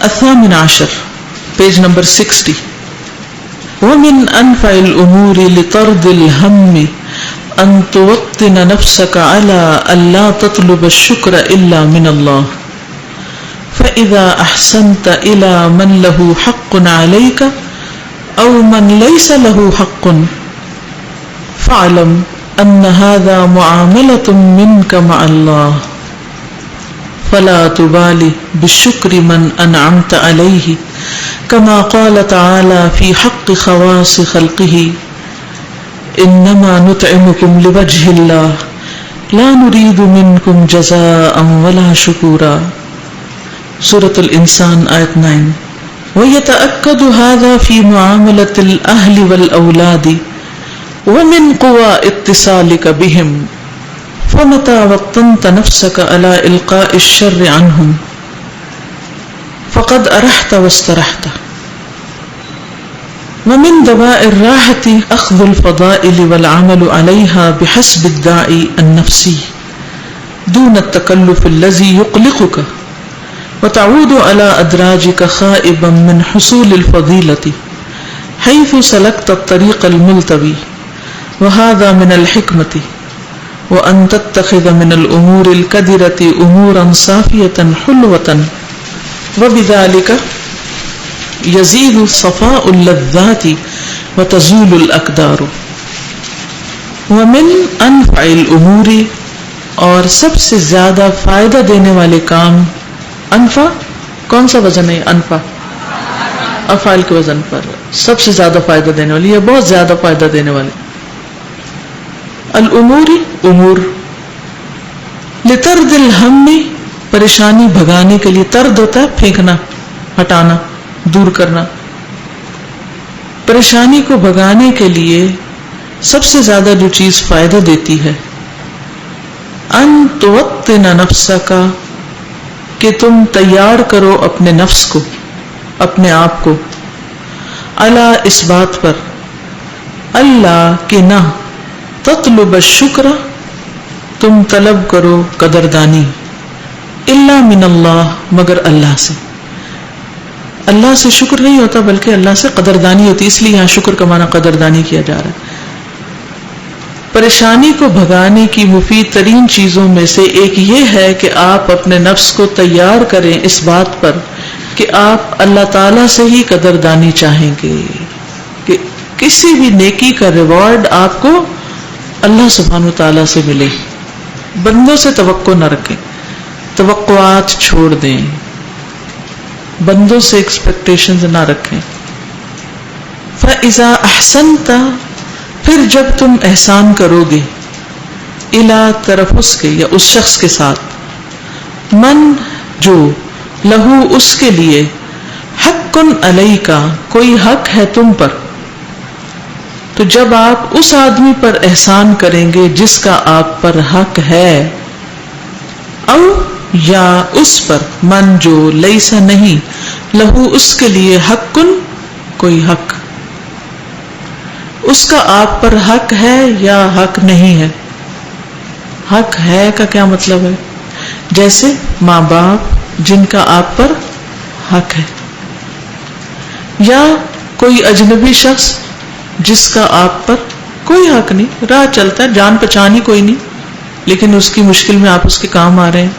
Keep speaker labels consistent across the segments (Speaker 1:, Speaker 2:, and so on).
Speaker 1: الثامن عشر page number 60. ومن أنفع الأمور لطرد الهم أن توطن نفسك على ألا تطلب الشكر إلا من الله، فإذا أحسنت إلى من له حق عليك أو من ليس له حق فاعلم أن هذا معاملة منك مع الله، فلا تبالي بالشكر من أنعمت عليه، كما قال تعالى في حق خواص خلقه إنما نطعمكم لوجه الله لا نريد منكم جزاء ولا شكورا. سورة الإنسان آية 9. ويتأكد هذا في معاملة الأهل والأولاد ومن قوى اتصالك بهم، فمتى وطنت نفسك على إلقاء الشر عنهم فقد أرحت واسترحت. ومن دواء الراحة أخذ الفضائل والعمل عليها بحسب الداعي النفسي دون التكلف الذي يقلقك، وتعود على أدراجك خائبا من حصول الفضيلة حيث سلكت الطريق الملتوي، وهذا من الحكمة، وأن تتخذ من الأمور الكدرة أمورا صافية حلوة، وبذلك يزيد صفاء اللذات وتزول الأقدار. ومن أنفع الأمور، اور سب سے زیادہ فائدہ دینے والے کام. انفع کون سا وزن ہے؟ انفع افعال کے وزن پر سب سے زیادہ فائدہ دینے والی، یہ بہت زیادہ فائدہ دینے والے. الامور امور، لطرد الہم، پریشانی بھگانے کے لیے. طرد ہوتا ہے پھینکنا، ہٹانا، دور کرنا. پریشانی کو بھگانے کے لیے سب سے زیادہ جو چیز فائدہ دیتی ہے، ان توطن نفسک، کہ تم تیار کرو اپنے نفس کو، اپنے آپ کو، الا اس بات پر، اللہ کہ نہ تطلب الشکر، تم طلب کرو قدردانی، الا من اللہ، مگر اللہ سے. اللہ سے شکر نہیں ہوتا بلکہ اللہ سے قدردانی ہوتی، اس لیے یہاں شکر کا معنی قدردانی کیا جا رہا ہے. پریشانی کو بھگانے کی مفید ترین چیزوں میں سے ایک یہ ہے کہ آپ اپنے نفس کو تیار کریں اس بات پر کہ آپ اللہ تعالی سے ہی قدردانی چاہیں گے، کہ کسی بھی نیکی کا ریوارڈ آپ کو اللہ سبحانہ وتعالی سے ملے. بندوں سے توقع نہ رکھیں، توقعات چھوڑ دیں، بندوں سے ایکسپیکٹیشنز نہ رکھیں. فَإِذَا أَحْسَنْتَ، پھر جب تم احسان کرو گے، الا طرف اس کے یا اس شخص کے ساتھ، من جو، لہو اس کے لیے، حق علیک، کوئی حق ہے تم پر. تو جب آپ اس آدمی پر احسان کریں گے جس کا آپ پر حق ہے، او یا اس پر، من جو، لیسا نہیں، لہو اس کے لیے، حق کوئی حق، اس کا آپ پر حق ہے یا حق نہیں ہے. حق ہے کا کیا مطلب ہے؟ جیسے ماں باپ جن کا آپ پر حق ہے، یا کوئی اجنبی شخص جس کا آپ پر کوئی حق نہیں، راہ چلتا ہے، جان پہچان ہی کوئی نہیں، لیکن اس کی مشکل میں آپ اس کے کام آ رہے ہیں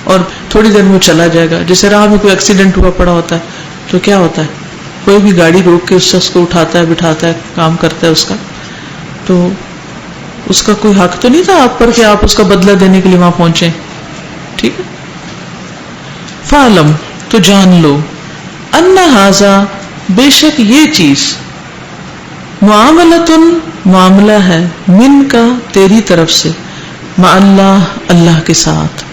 Speaker 1: اور تھوڑی دیر میں چلا جائے گا. جیسے راہ میں کوئی ایکسیڈنٹ ہوا پڑا ہوتا ہے تو کیا ہوتا ہے، کوئی بھی گاڑی روک کے اس شخص کو اٹھاتا ہے، بٹھاتا ہے، کام کرتا ہے اس کا، تو اس کا کوئی حق تو نہیں تھا آپ پر کہ آپ اس کا بدلہ دینے کے لیے وہاں پہنچے. ٹھیک ہے. فعلم، تو جان لو، ان ھذا، بے شک یہ چیز، معاملتن، معاملہ ہے، من کا، تیری طرف سے، مع اللہ، اللہ کے ساتھ.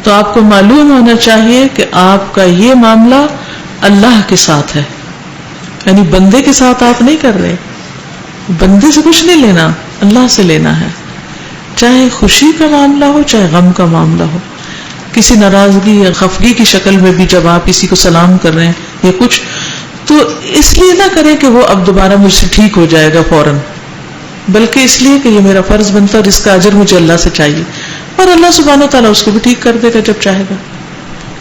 Speaker 1: تو آپ کو معلوم ہونا چاہیے کہ آپ کا یہ معاملہ اللہ کے ساتھ ہے، یعنی بندے کے ساتھ آپ نہیں کر رہے، بندے سے کچھ نہیں لینا، اللہ سے لینا ہے. چاہے خوشی کا معاملہ ہو چاہے غم کا معاملہ ہو، کسی ناراضگی یا خفگی کی شکل میں بھی جب آپ کسی کو سلام کر رہے ہیں یا کچھ، تو اس لیے نہ کریں کہ وہ اب دوبارہ مجھ سے ٹھیک ہو جائے گا فوراً، بلکہ اس لیے کہ یہ میرا فرض بنتا ہے اور اس کا اجر مجھے اللہ سے چاہیے، اور اللہ سبحانہ و تعالیٰ اس کو بھی ٹھیک کر دے گا جب چاہے گا.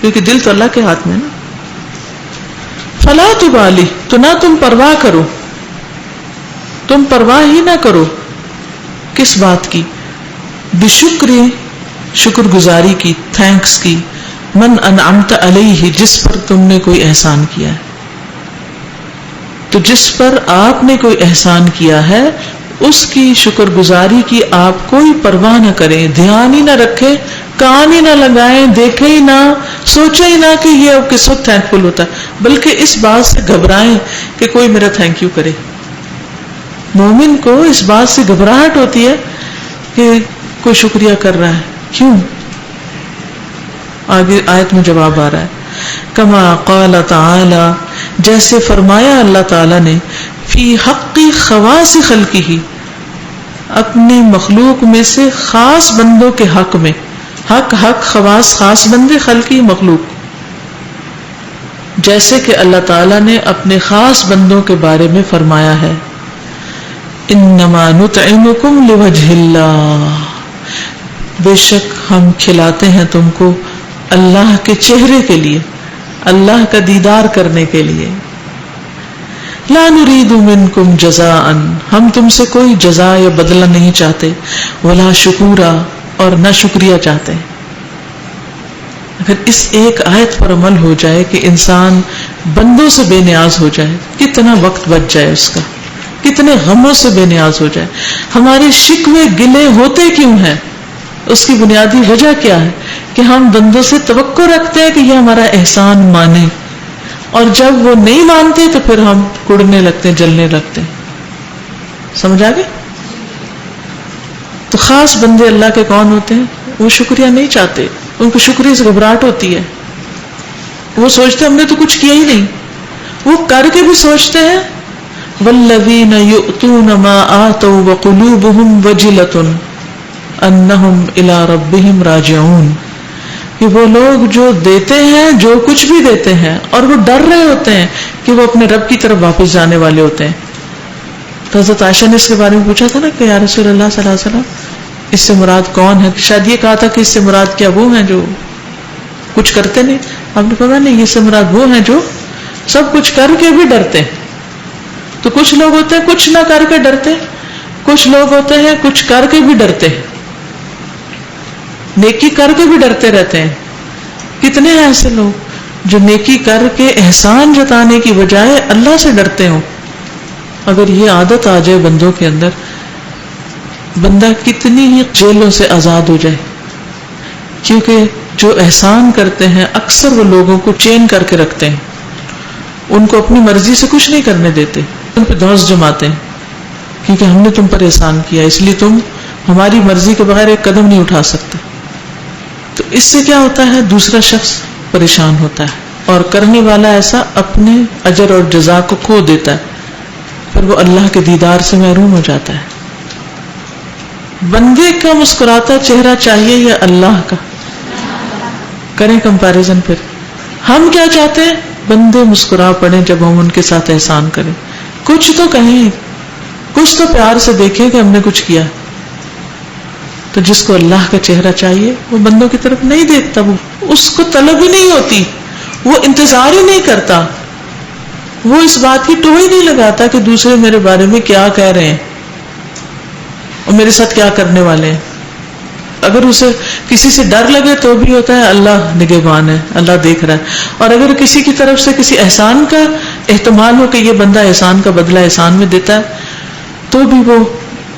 Speaker 1: کیونکہ دل تو اللہ کے ہاتھ میں نا. فلا تبالی، تو نہ تم پرواہ کرو، تم پرواہ ہی نہ کرو. کس بات کی؟ بشکری، شکر گزاری کی، تھینکس کی. من انعمت علیہ، جس پر تم نے کوئی احسان کیا ہے. تو جس پر آپ نے کوئی احسان کیا ہے اس کی شکر گزاری کی آپ کوئی پرواہ نہ کریں، دھیان ہی نہ رکھیں، کان ہی نہ لگائیں، دیکھیں ہی نہ، سوچیں ہی نہ کہ یہ اب کس وقت تھینک فل ہوتا ہے، بلکہ اس بات سے گھبرائیں کہ کوئی میرا تھینک یو کرے. مومن کو اس بات سے گھبراہٹ ہوتی ہے کہ کوئی شکریہ کر رہا ہے. کیوں؟ آگے آیت میں جواب آ رہا ہے. کما قال تعالی، جیسے فرمایا اللہ تعالی نے، فی حق خواص خلقہ، اپنی مخلوق میں سے خاص بندوں کے حق میں. حق خواص خاص بندے، خلقی مخلوق. جیسے کہ اللہ تعالی نے اپنے خاص بندوں کے بارے میں فرمایا ہے، انما نطعمکم لوجہ اللہ، بے شک ہم کھلاتے ہیں تم کو اللہ کے چہرے کے لیے، اللہ کا دیدار کرنے کے لیے. لا نريد منکم جزاء، ہم تم سے کوئی جزا یا بدلہ نہیں چاہتے، ولا شکورا، اور نہ شکریہ چاہتے. اگر اس ایک آیت پر عمل ہو جائے کہ انسان بندوں سے بے نیاز ہو جائے، کتنا وقت بچ جائے اس کا، کتنے غموں سے بے نیاز ہو جائے. ہمارے شکوے گلے ہوتے کیوں ہیں؟ اس کی بنیادی وجہ کیا ہے کہ ہم بندوں سے توقع رکھتے ہیں کہ یہ ہمارا احسان مانے، اور جب وہ نہیں مانتے تو پھر ہم کڑنے لگتے ہیں، جلنے لگتے ہیں. سمجھ آ گئے؟ تو خاص بندے اللہ کے کون ہوتے ہیں؟ وہ شکریہ نہیں چاہتے، ان کو شکریہ سے گھبراہٹ ہوتی ہے. وہ سوچتے ہم نے تو کچھ کیا ہی نہیں. وہ کر کے بھی سوچتے ہیں والذین یؤتون ما آتوا وقلوبهم وجلۃ انہم الی ربہم راجعون، کہ وہ لوگ جو دیتے ہیں، جو کچھ بھی دیتے ہیں، اور وہ ڈر رہے ہوتے ہیں کہ وہ اپنے رب کی طرف واپس جانے والے ہوتے ہیں. تو حضرت عائشہ نے اس کے بارے میں پوچھا تھا نا کہ یا رسول اللہ صلی اللہ علیہ وسلم اس سے مراد کون ہے؟ شاید یہ کہا تھا کہ اس سے مراد کیا وہ ہیں جو کچھ کرتے نہیں. آپ نے کہا نہیں، اس سے مراد وہ ہیں جو سب کچھ کر کے بھی ڈرتے ہیں. تو کچھ لوگ ہوتے ہیں کچھ نہ کر کے ڈرتے، کچھ لوگ ہوتے ہیں کچھ کر کے بھی ڈرتے ہیں، نیکی کر کے بھی ڈرتے رہتے ہیں. کتنے ہیں ایسے لوگ جو نیکی کر کے احسان جتانے کی بجائے اللہ سے ڈرتے ہوں. اگر یہ عادت آ جائے بندوں کے اندر، بندہ کتنی ہی جیلوں سے آزاد ہو جائے. کیونکہ جو احسان کرتے ہیں اکثر وہ لوگوں کو چین کر کے رکھتے ہیں، ان کو اپنی مرضی سے کچھ نہیں کرنے دیتے، ان پہ دھوس جماتے ہیں کیونکہ ہم نے تم پر احسان کیا، اس لیے تم ہماری مرضی کے بغیر ایک قدم نہیں اٹھا سکتے. تو اس سے کیا ہوتا ہے؟ دوسرا شخص پریشان ہوتا ہے، اور کرنے والا ایسا اپنے اجر اور جزا کو کھو دیتا ہے، پھر وہ اللہ کے دیدار سے محروم ہو جاتا ہے. بندے کا مسکراتا چہرہ چاہیے یا اللہ کا؟ کریں کمپیریزن. پھر ہم کیا چاہتے ہیں؟ بندے مسکرا پڑیں جب ہم ان کے ساتھ احسان کریں، کچھ تو کہیں، کچھ تو پیار سے دیکھیں کہ ہم نے کچھ کیا. تو جس کو اللہ کا چہرہ چاہیے وہ بندوں کی طرف نہیں دیکھتا، وہ اس کو طلب ہی نہیں ہوتی، وہ انتظار ہی نہیں کرتا، وہ اس بات کی ٹوئی نہیں لگاتا کہ دوسرے میرے بارے میں کیا کہہ رہے ہیں اور میرے ساتھ کیا کرنے والے ہیں. اگر اسے کسی سے ڈر لگے تو بھی ہوتا ہے اللہ نگہبان ہے، اللہ دیکھ رہا ہے. اور اگر کسی کی طرف سے کسی احسان کا احتمال ہو کہ یہ بندہ احسان کا بدلہ احسان میں دیتا ہے تو بھی وہ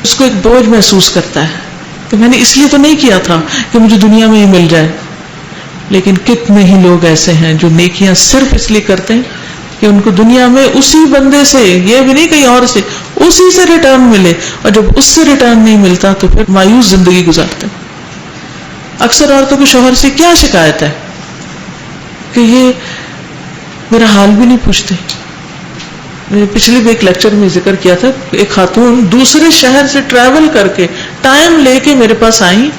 Speaker 1: اس کو ایک بوجھ محسوس کرتا ہے کہ میں نے اس لیے تو نہیں کیا تھا کہ مجھے دنیا میں ہی مل جائے. لیکن کتنے ہی لوگ ایسے ہیں جو نیکیاں صرف اس لیے کرتے ہیں کہ ان کو دنیا میں اسی بندے سے، یہ بھی نہیں کہیں اور سے، اسی سے ریٹرن ملے، اور جب اس سے ریٹرن نہیں ملتا تو پھر مایوس زندگی گزارتے ہیں. اکثر عورتوں کو شوہر سے کیا شکایت ہے کہ یہ میرا حال بھی نہیں پوچھتے. میں نے پچھلے بھی ایک لیکچر میں ذکر کیا تھا، ایک خاتون دوسرے شہر سے ٹریول کر کے ٹائم لے کے میرے پاس آئی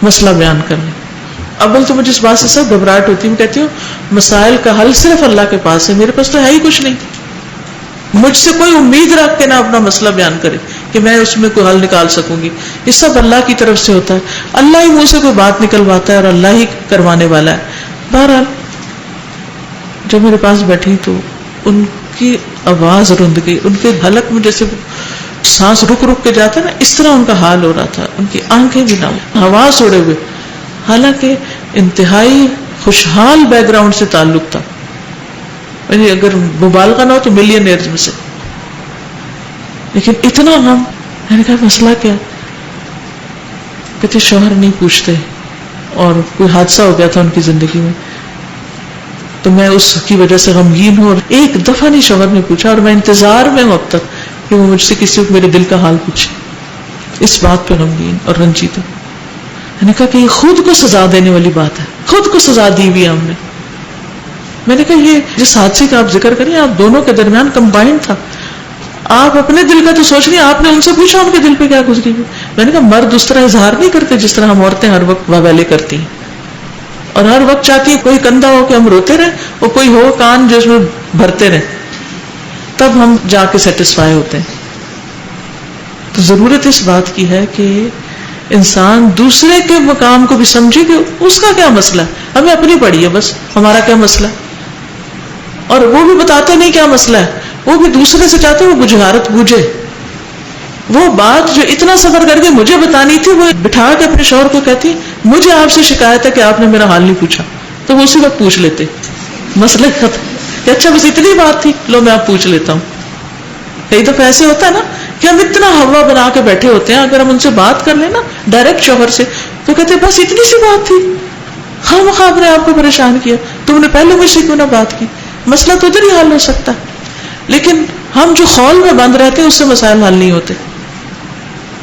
Speaker 1: مسئلہ بیان کرنے. اول تو مجھے اس بات سے سب گھبراہٹ ہوتی ہے، میں کہتی ہوں مسائل کا حل صرف اللہ کے پاس ہے، میرے پاس تو ہے ہی کچھ نہیں. مجھ سے کوئی امید رکھ کے نہ اپنا مسئلہ بیان کرے کہ میں اس میں کوئی حل نکال سکوں گی. یہ سب اللہ کی طرف سے ہوتا ہے، اللہ ہی منہ سے کوئی بات نکلواتا ہے اور اللہ ہی کروانے والا ہے. بہرحال جب میرے پاس بیٹھی تو ان کی آواز رند گئی، ان کے حلق میں جیسے سانس رک رک کے جاتا ہے نا، اس طرح ان کا حال ہو رہا تھا، ان کی آنکھیں بھی نہ حواس اڑے ہوئے، حالانکہ انتہائی خوشحال بیک گراؤنڈ سے تعلق تھا، یعنی اگر مبالغہ نہ ہو تو ملینئرز میں سے، لیکن اتنا غم. میں نے کہا مسئلہ کیا؟ کہتے شوہر نہیں پوچھتے اور کوئی حادثہ ہو گیا تھا ان کی زندگی میں تو میں اس کی وجہ سے غمگین ہوں، اور ایک دفعہ نہیں شوہر نے پوچھا، اور میں انتظار میں ہوں اب تک کہ وہ مجھ سے کسی وقت میرے دل کا حال پوچھے. اس بات پہ غمگین اور رنجیت ہوں. میں نے کہا کہ یہ خود کو سزا دینے والی بات ہے، خود کو سزا دی ہوئی ہم نے. میں نے کہا یہ جس حادثے کا آپ ذکر کریں آپ دونوں کے درمیان کمبائنڈ تھا، آپ اپنے دل کا تو سوچ رہی ہیں، آپ نے ان سے پوچھا ان کے دل پہ کیا گزری ہوئی. میں نے کہا مرد اس طرح اظہار نہیں کرتے جس طرح ہم عورتیں ہر وقت واویلے کرتی ہیں، اور ہر وقت چاہتی ہے کوئی کندھا ہو کہ ہم روتے رہیں اور کوئی ہو کان جو اس میں بھرتے رہیں، تب ہم جا کے سیٹسفائی ہوتے ہیں. تو ضرورت اس بات کی ہے کہ انسان دوسرے کے مقام کو بھی سمجھے کہ اس کا کیا مسئلہ ہے، ہمیں اپنی پڑی ہے بس، ہمارا کیا مسئلہ ہے. اور وہ بھی بتاتے نہیں کیا مسئلہ ہے، وہ بھی دوسرے سے چاہتے وہ بجھارت بوجھے. وہ بات جو اتنا سفر کر کے مجھے بتانی تھی وہ بٹھا کے اپنے شوہر کو کہتی مجھے آپ سے شکایت ہے کہ آپ نے میرا حال نہیں پوچھا، تو وہ اسی وقت پوچھ لیتے، مسئلہ ختم کہ اچھا بس اتنی بات تھی، لو میں آپ پوچھ لیتا ہوں. کئی دفعہ ایسے ہوتا ہے نا کہ ہم اتنا ہوا بنا کے بیٹھے ہوتے ہیں، اگر ہم ان سے بات کر لیں نا ڈائریکٹ شوہر سے تو کہتے ہیں بس اتنی سی بات تھی، خواہ نے آپ کو پریشان کیا، تم نے پہلے مجھ سے کیوں نہ بات کی، مسئلہ تو ادھر ہی حل ہو سکتا. لیکن ہم جو خول میں بند رہتے ہیں اس سے مسائل حل نہیں ہوتے.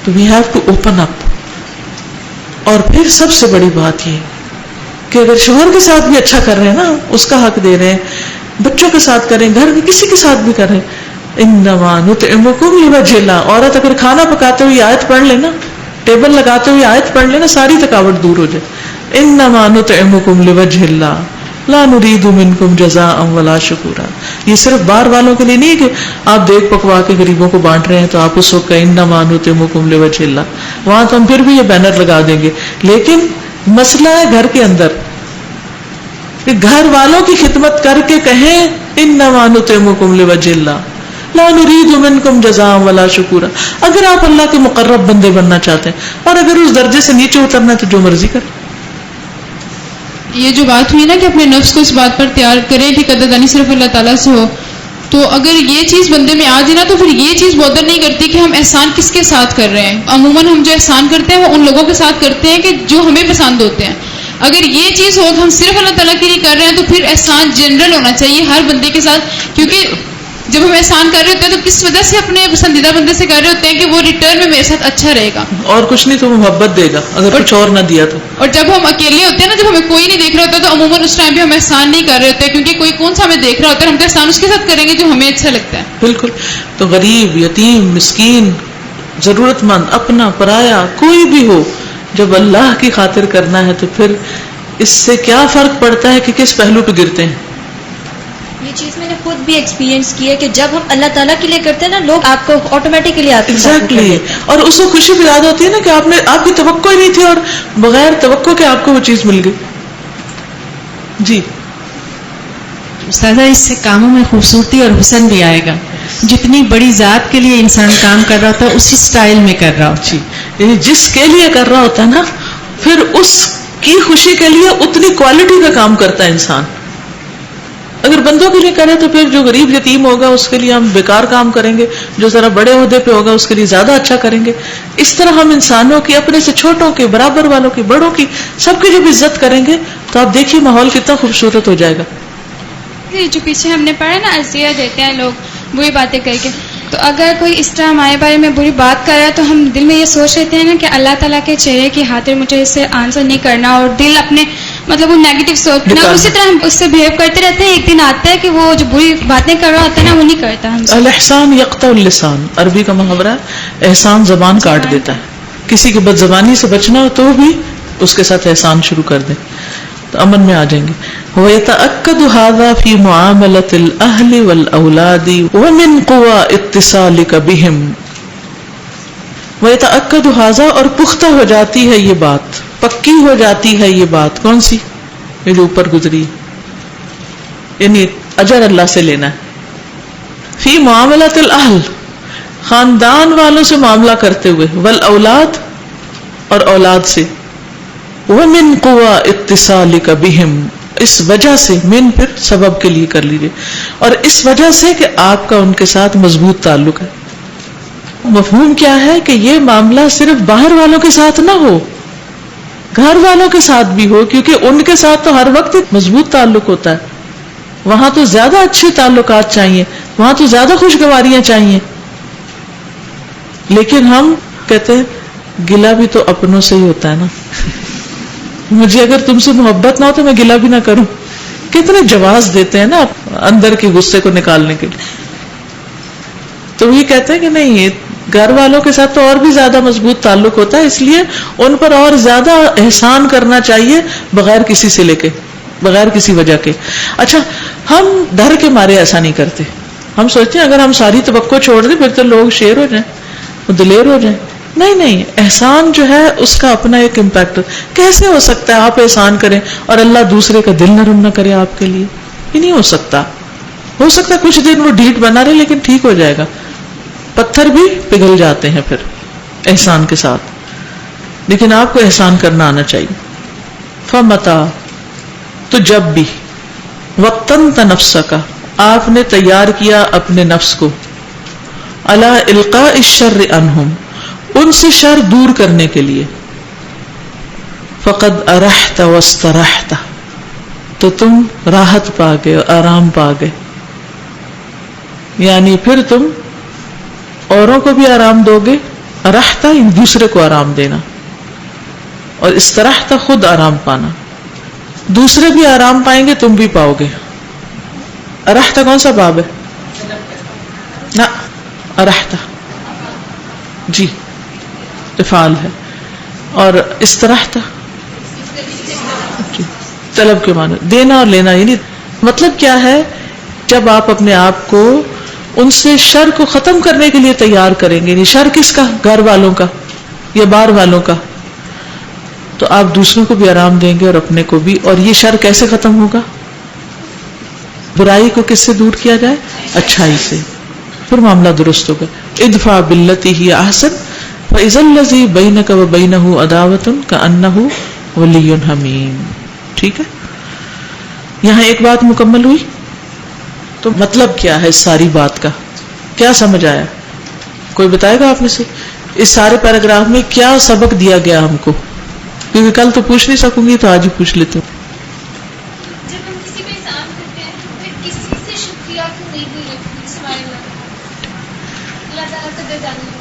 Speaker 1: تو we have to open up. اور پھر سب سے بڑی بات یہ کہ اگر شوہر کے ساتھ بھی اچھا کر رہے ہیں نا، اس کا حق دے رہے ہیں، بچوں کے ساتھ کریں، گھر میں کسی کے ساتھ بھی کریں، انما نطعمکم لوجہ اللہ. عورت اگر کھانا پکاتے ہوئے آیت پڑھ لے نا، ٹیبل لگاتے ہوئے آیت پڑھ لے نا، ساری تھکاوٹ دور ہو جائے. انما نطعمکم لوجہ اللہ لا نريد منکم جزاء ولا شکورا. یہ صرف باہر والوں کے لیے نہیں کہ آپ دیکھ پکوا کے غریبوں کو بانٹ رہے ہیں تو آپ اس وقت انما نطعمکم لوجہ اللہ، وہاں تو ہم پھر بھی یہ بینر لگا دیں گے. لیکن مسئلہ ہے گھر کے اندر کہ گھر والوں کی خدمت کر کے کہیں انما نطعمکم لوجہ اللہ لا نريد منکم جزاء ولا شکورا. اگر آپ اللہ کے مقرب بندے بننا چاہتے ہیں، اور اگر اس درجے سے نیچے اترنا ہے تو جو مرضی کریں.
Speaker 2: یہ جو بات ہوئی نا کہ اپنے نفس کو اس بات پر تیار کریں کہ قدردانی صرف اللہ تعالیٰ سے ہو، تو اگر یہ چیز بندے میں آ جائے نا تو پھر یہ چیز بہتر نہیں کرتی کہ ہم احسان کس کے ساتھ کر رہے ہیں. عموماً ہم جو احسان کرتے ہیں وہ ان لوگوں کے ساتھ کرتے ہیں کہ جو ہمیں پسند ہوتے ہیں. اگر یہ چیز ہو کہ ہم صرف اللہ تعالیٰ کے لیے کر رہے ہیں تو پھر احسان جنرل ہونا چاہیے ہر بندے کے ساتھ، کیونکہ جب ہم احسان کر رہے ہوتے ہیں تو کس وجہ سے اپنے پسندیدہ بندے سے کر رہے ہوتے ہیں کہ وہ ریٹرن میں میرے ساتھ اچھا رہے گا،
Speaker 1: اور کچھ نہیں تو محبت دے گا اگر کچھ اور نہ دیا تو.
Speaker 2: اور جب ہم اکیلے ہوتے ہیں نا، جب ہمیں کوئی نہیں دیکھ رہا ہوتا تو عموماً اس ٹائم پہ ہم احسان نہیں کر رہے ہوتے کیونکہ کوئی کون سا ہمیں دیکھ رہا ہوتا ہے، ہم تو احسان اس کے ساتھ کریں گے جو ہمیں اچھا لگتا ہے.
Speaker 1: بالکل. تو غریب، یتیم، مسکین، ضرورت مند، اپنا پرایا کوئی بھی ہو، جب اللہ کی خاطر کرنا ہے تو پھر اس سے کیا فرق پڑتا ہے کہ کس پہلو پہ گرتے ہیں.
Speaker 3: یہ چیز میں نے خود بھی ایکسپیرینس کی ہے کہ جب ہم اللہ تعالیٰ کے لیے کرتے ہیں نا، لوگ آپ کو آٹومیٹکلی آپ
Speaker 1: ایگزیکٹلی، اور اس کو خوشی بھی یاد ہوتی ہے نا کہ آپ کی توقع ہی نہیں تھی اور بغیر توقع کے آپ کو وہ چیز مل گئی. جی
Speaker 4: استاذہ، اس سے کاموں میں خوبصورتی اور حسن بھی آئے گا. جتنی بڑی ذات کے لیے انسان کام کر رہا ہوتا ہے اسی سٹائل میں کر رہا ہوتا ہے.
Speaker 1: جی، یعنی جس کے لیے کر رہا ہوتا ہے نا، پھر اس کی خوشی کے لیے اتنی کوالٹی کا کام کرتا ہے انسان. اگر بندوں کے لیے کریں تو پھر جو غریب یتیم ہوگا اس کے لیے ہم بیکار کام کریں گے، جو ذرا بڑے عہدے پہ ہوگا اس کے لیے زیادہ اچھا کریں گے. اس طرح ہم انسانوں کی، اپنے سے چھوٹوں کی، برابر والوں کی، بڑوں کی، سب کی جب عزت کریں گے تو آپ دیکھیے ماحول کتنا خوبصورت ہو جائے گا.
Speaker 5: جو پیچھے ہم نے پڑھا نا، عزیہ دیتے ہیں لوگ بری باتیں کر کے، تو اگر کوئی اس طرح ہمارے بارے میں بری بات کر رہا ہے تو ہم دل میں یہ سوچ لیتے ہیں نا کہ اللہ تعالیٰ کے چہرے کی خاطر مجھے اسے آنسر نہیں کرنا، اور دل اپنے مطلب وہ نیگیٹو سوچنا، اسی طرح ہم اس سے بہیو کرتے رہتے ہیں. ایک دن آتا ہے کہ وہ جو بری باتیں کر رہا ہوتا ہے نا وہ نہیں کرتا. ہم
Speaker 1: الاحسان یقطع اللسان، عربی کا محاورہ ہے، احسان زبان کاٹ دیتا ہے. کسی کی بد زبانی سے بچنا ہو تو بھی اس کے ساتھ احسان شروع کر دیں تو امن میں آ جائیں گے. وَيَتَأَكَّدُ هَذَا فِي مُعَامَلَةِ الْأَهْلِ وَالْأَوْلَادِ وَمِنْ قُوَى اتصالِكَ بِهِمْ. وَيَتَأَكَّدُ هَذَا، اور پختہ ہو جاتی ہے یہ بات، پکی ہو جاتی ہے یہ بات. کون سی؟ یہ جو اوپر گزری، یعنی اجر اللہ سے لینا ہے. فی معاملۃ الاہل، خاندان والوں سے معاملہ کرتے ہوئے، والاولاد، اور اولاد سے، ومن قوى اتصالک بہم، اس وجہ سے، من پھر سبب کے لیے کر لیجیے، اور اس وجہ سے کہ آپ کا ان کے ساتھ مضبوط تعلق ہے. مفہوم کیا ہے کہ یہ معاملہ صرف باہر والوں کے ساتھ نہ ہو، گھر والوں کے ساتھ بھی ہو، کیونکہ ان کے ساتھ تو ہر وقت مضبوط تعلق ہوتا ہے. وہاں تو زیادہ اچھے تعلقات چاہیے، وہاں تو زیادہ خوشگواریاں چاہیے. لیکن ہم کہتے ہیں گلہ بھی تو اپنوں سے ہی ہوتا ہے نا، مجھے اگر تم سے محبت نہ ہو تو میں گلہ بھی نہ کروں. کتنے جواز دیتے ہیں نا اندر کے غصے کو نکالنے کے لیے. تو یہ کہتے ہیں کہ نہیں، یہ گھر والوں کے ساتھ تو اور بھی زیادہ مضبوط تعلق ہوتا ہے، اس لیے ان پر اور زیادہ احسان کرنا چاہیے بغیر کسی سے لے کے، بغیر کسی وجہ کے. اچھا، ہم ڈر کے مارے ایسا نہیں کرتے. ہم سوچتے ہیں اگر ہم ساری توقع چھوڑ دیں پھر تو لوگ شیر ہو جائیں، دلیر ہو جائیں. نہیں نہیں، احسان جو ہے اس کا اپنا ایک امپیکٹ. کیسے ہو سکتا ہے آپ احسان کریں اور اللہ دوسرے کا دل نرم نہ کرے آپ کے لیے؟ یہ نہیں ہو سکتا. ہو سکتا ہے کچھ دن وہ ڈھیٹ بنا رہے لیکن ٹھیک ہو جائے گا. پتھر بھی پگھل جاتے ہیں پھر احسان کے ساتھ. لیکن آپ کو احسان کرنا آنا چاہیے. فمتا، تو جب بھی، وقتنت نفسک، آپ نے تیار کیا اپنے نفس کو، علی القاء الشر عنہم، ان سے شر دور کرنے کے لیے، فقد ارحت واسترحت، تو تم راحت پا گئے، آرام پا گئے. یعنی پھر تم اوروں کو بھی آرام دو گے. ارحت دوسرے کو آرام دینا، اور استرحت خود آرام پانا. دوسرے بھی آرام پائیں گے، تم بھی پاؤ گے. ارحت کون سا باب ہے؟ نہ، ارحت جی افعال ہے. اور استرحت طلب کے معنی، دینا اور لینا. یعنی مطلب کیا ہے، جب آپ اپنے آپ کو ان سے شر کو ختم کرنے کے لیے تیار کریں گے، یعنی شر کس کا؟ گھر والوں کا یا باہر والوں کا، تو آپ دوسروں کو بھی آرام دیں گے اور اپنے کو بھی. اور یہ شر کیسے ختم ہوگا؟ برائی کو کس سے دور کیا جائے؟ اچھائی سے. پھر معاملہ درست ہوگا. ادفع باللتی ہی احسن فاذا الذی بینک وبینہ عداوۃ کأنہ ولی حمیم. ٹھیک ہے، یہاں ایک بات مکمل ہوئی. تو مطلب کیا ہے اس ساری بات کا؟ کیا سمجھ آیا؟ کوئی بتائے گا آپ میں سے اس سارے پیراگراف میں کیا سبق دیا گیا ہم کو؟ کیونکہ کل تو پوچھ نہیں سکوں گی تو آج ہی پوچھ لیتے ہوں.
Speaker 6: جب ہم کسی کو احسان کرتے ہیں پھر کسی سے شکریہ نہیں بھولیں، اللہ تعالیٰ کا دے جانے.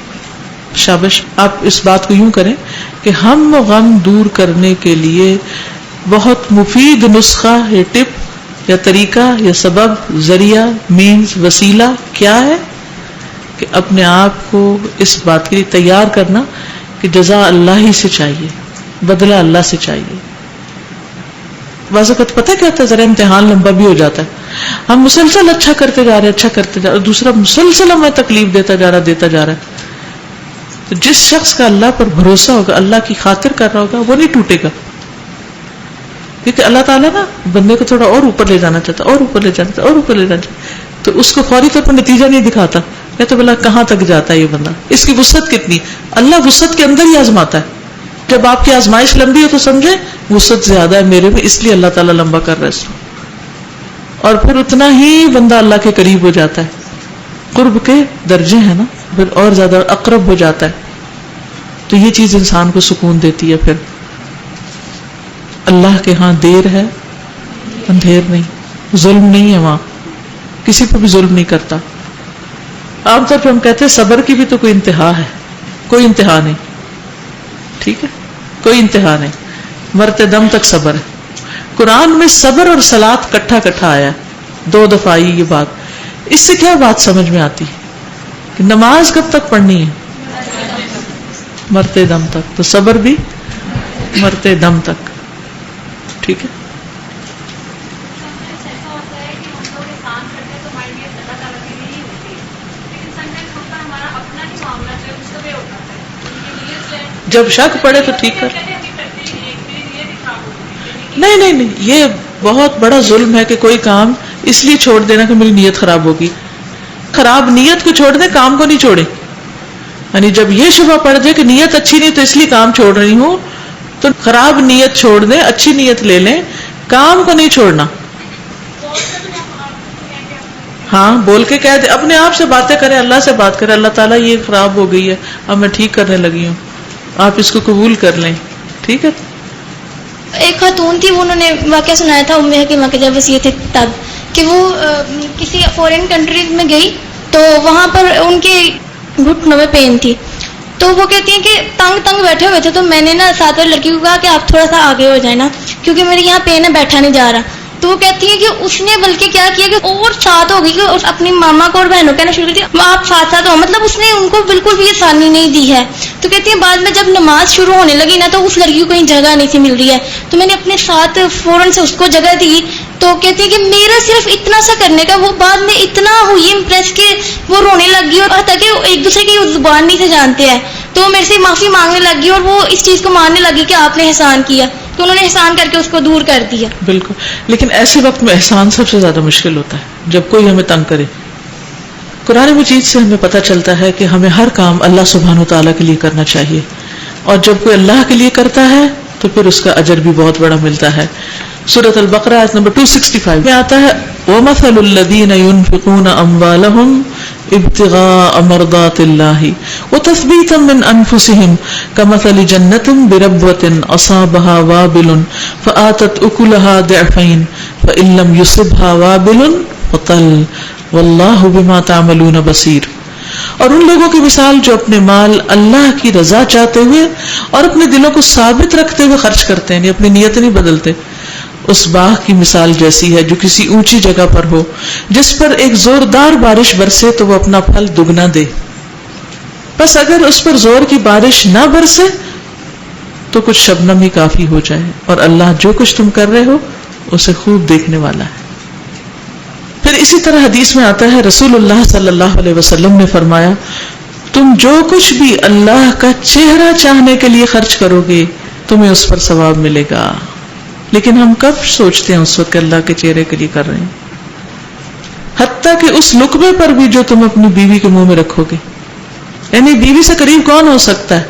Speaker 1: شابش. آپ اس بات کو یوں کریں کہ ہم غم دور کرنے کے لیے بہت مفید نسخہ یا ٹپ یا طریقہ یا سبب، ذریعہ، مینز، وسیلہ کیا ہے کہ اپنے آپ کو اس بات کے لیے تیار کرنا کہ جزا اللہ ہی سے چاہیے، بدلہ اللہ سے چاہیے. بعض اوقات پتہ کیا ہوتا ہے، ذرا امتحان لمبا بھی ہو جاتا ہے. ہم مسلسل اچھا کرتے جا رہے ہیں، اچھا کرتے جا رہے ہیں، دوسرا مسلسل ہمیں تکلیف دیتا جا رہا ہے. تو جس شخص کا اللہ پر بھروسہ ہوگا، اللہ کی خاطر کر رہا ہوگا، وہ نہیں ٹوٹے گا. کیونکہ اللہ تعالیٰ نا بندے کو تھوڑا اور اوپر لے جانا چاہتا، اور اوپر لے جانا چاہتا، اور اوپر لے جانا چاہتا، تو اس کو فوری طور پر نتیجہ نہیں دکھاتا. کہتے بلا کہاں تک جاتا ہے یہ بندہ، اس کی وسعت کتنی. اللہ وسعت کے اندر ہی آزماتا ہے. جب آپ کی آزمائش لمبی ہو تو سمجھے وسعت زیادہ ہے میرے میں، اس لیے اللہ تعالیٰ لمبا کر رہا ہے اس کو. اور پھر اتنا ہی بندہ اللہ کے قریب ہو جاتا ہے. قرب کے درجے ہیں نا، پھر اور زیادہ اقرب ہو جاتا ہے. تو یہ چیز انسان کو سکون دیتی ہے. پھر اللہ کے ہاں دیر ہے اندھیر نہیں، ظلم نہیں ہے وہاں، کسی پہ بھی ظلم نہیں کرتا. عام طور پہ ہم کہتے ہیں صبر کی بھی تو کوئی انتہا ہے، کوئی انتہا نہیں. ٹھیک ہے، کوئی انتہا نہیں، مرتے دم تک صبر ہے. قرآن میں صبر اور صلاۃ کٹھا آیا، 2 دفعہ آئی یہ بات. اس سے کیا بات سمجھ میں آتی کہ نماز کب تک پڑھنی ہے؟ مرتے دم تک. تو صبر بھی مرتے دم تک. ٹھیک ہے. جب شک پڑے تو ٹھیک کر. نہیں نہیں نہیں، یہ بہت بڑا ظلم ہے کہ کوئی کام اس لیے چھوڑ دینا کہ میری نیت خراب ہوگی. خراب نیت کو چھوڑ دیں، کام کو نہیں چھوڑے. یعنی جب یہ شبہ پڑ جائے کہ نیت اچھی نہیں تو اس لیے کام چھوڑ رہی ہوں، تو خراب نیت چھوڑ دیں، اچھی نیت لے لیں، کام کو نہیں چھوڑنا. ہاں بول کے کہہ دے، اپنے آپ سے باتیں کریں، اللہ سے بات کریں، اللہ تعالیٰ یہ خراب ہو گئی ہے، اب میں ٹھیک کرنے لگی ہوں، آپ اس کو قبول کر لیں. ٹھیک ہے.
Speaker 3: ایک خاتون تھی، انہوں نے واقعہ سنایا تھا ام حکیمہ کے جب وصیت تھی تب، کہ وہ کسی فورن کنٹریز میں گئی تو وہاں پر ان کے گھٹنوں میں پین تھی. تو وہ کہتی ہیں کہ تنگ بیٹھے ہوئے تھے، تو میں نے نا ساتھ والی لڑکی کو کہا کہ آپ تھوڑا سا آگے ہو جائیں نا، کیونکہ میرے یہاں پین ہے، بیٹھا نہیں جا رہا. تو وہ کہتی ہیں کہ اس نے بلکہ کیا کیا کہ اور ساتھ ہو گئی کہ اپنی ماما کو اور بہنوں کہنا شروع کر دیا آپ ساتھ ساتھ ہو، مطلب اس نے ان کو بالکل بھی آسانی نہیں دی ہے. تو کہتی ہیں بعد میں جب نماز شروع ہونے لگی نا تو اس لڑکی کو کہیں جگہ نہیں تھی مل رہی ہے، تو میں نے اپنے ساتھ فوراً سے اس کو جگہ دی. تو کہتی ہے کہ میرا صرف اتنا سا کرنے کا، وہ بعد میں اتنا ہوئی امپریس کہ وہ رونے لگ گئی، اور تاکہ ایک دوسرے کی زبان نہیں سے جانتے ہیں، تو وہ میرے سے معافی مانگنے لگ گئی اور وہ اس چیز کو ماننے لگی کہ آپ نے احسان کیا، تو انہوں نے احسان کر کے اس کو دور کر دیا.
Speaker 1: بالکل. لیکن ایسے وقت میں احسان سب سے زیادہ مشکل ہوتا ہے جب کوئی ہمیں تنگ کرے. قرآن مجید سے ہمیں پتہ چلتا ہے کہ ہمیں ہر کام اللہ سبحانہ و تعالیٰ کے لیے کرنا چاہیے، اور جب کوئی اللہ کے لیے کرتا ہے تو پھر اس کا اجر بھی بہت بڑا ملتا ہے. سورۃ البقرہ آیت نمبر 265 میں آتا ہے وَمَثَلُ الَّذِينَ يُنْفِقُونَ أَمْوَالَهُمْ ابْتِغَاءَ مَرْضَاتِ اللَّهِ وَتَثْبِيتًا مِنْ أَنفُسِهِمْ كَمَثَلِ جَنَّةٍ بِرَبْوَةٍ أَصَابَهَا وَابِلٌ فَآتَتْ أُكُلَهَا ضِعْفَيْنِ فَإِن لَّمْ يُصِبْهَا وَابِلٌ فَطَلٌّ وَاللَّهُ بِمَا تَعْمَلُونَ بَصِيرٌ. اور ان لوگوں کی مثال جو اپنے مال اللہ کی رضا چاہتے ہوئے اور اپنے دلوں کو ثابت رکھتے ہوئے خرچ کرتے ہیں، یعنی اپنی نیت نہیں بدلتے، اس باغ کی مثال جیسی ہے جو کسی اونچی جگہ پر ہو، جس پر ایک زوردار بارش برسے تو وہ اپنا پھل دگنا دے. بس اگر اس پر زور کی بارش نہ برسے تو کچھ شبنم ہی کافی ہو جائے، اور اللہ جو کچھ تم کر رہے ہو اسے خوب دیکھنے والا ہے. پھر اسی طرح حدیث میں آتا ہے رسول اللہ صلی اللہ علیہ وسلم نے فرمایا تم جو کچھ بھی اللہ کا چہرہ چاہنے کے لیے خرچ کرو گے تمہیں اس پر ثواب ملے گا. لیکن ہم کب سوچتے ہیں اس وقت کہ اللہ کے چہرے کے لیے کر رہے ہیں؟ حتیٰ کہ اس لقمے پر بھی جو تم اپنی بیوی کے منہ میں رکھو گے، یعنی بیوی سے قریب کون ہو سکتا ہے،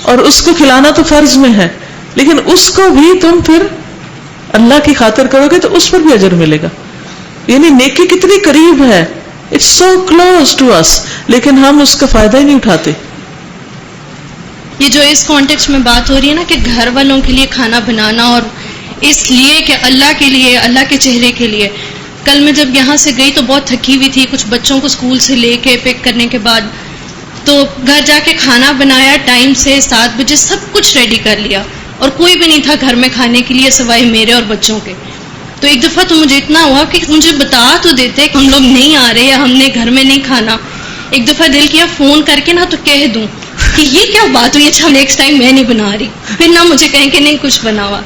Speaker 1: اور اس کو کھلانا تو فرض میں ہے، لیکن اس کو بھی تم پھر اللہ کی خاطر کرو گے تو اس پر بھی اجر ملے گا. یعنی نیکی کتنی قریب ہے، اٹس سو کلوز ٹو اس، لیکن ہم اس کا فائدہ ہی نہیں اٹھاتے.
Speaker 7: یہ جو اس کانٹیکسٹ میں بات ہو رہی ہے نا کہ گھر والوں کے لیے کھانا بنانا اور اس لیے کہ اللہ کے لیے، اللہ کے چہرے کے لیے. کل میں جب یہاں سے گئی تو بہت تھکی ہوئی تھی، کچھ بچوں کو اسکول سے لے کے پک کرنے کے بعد تو گھر جا کے کھانا بنایا ٹائم سے 7 بجے، سب کچھ ریڈی کر لیا، اور کوئی بھی نہیں تھا گھر میں کھانے کے لیے سوائے میرے اور بچوں کے. تو ایک دفعہ تو مجھے اتنا ہوا کہ مجھے بتا تو دیتے کہ ہم لوگ نہیں آ رہے یا ہم نے گھر میں نہیں کھانا. ایک دفعہ دل کیا فون کر کے نا تو کہہ دوں کہ یہ کیا بات ہوئی، اچھا نیکسٹ ٹائم میں نہیں بنا رہی، پھر نہ مجھے کہیں کہ نہیں کچھ بنا ہوا.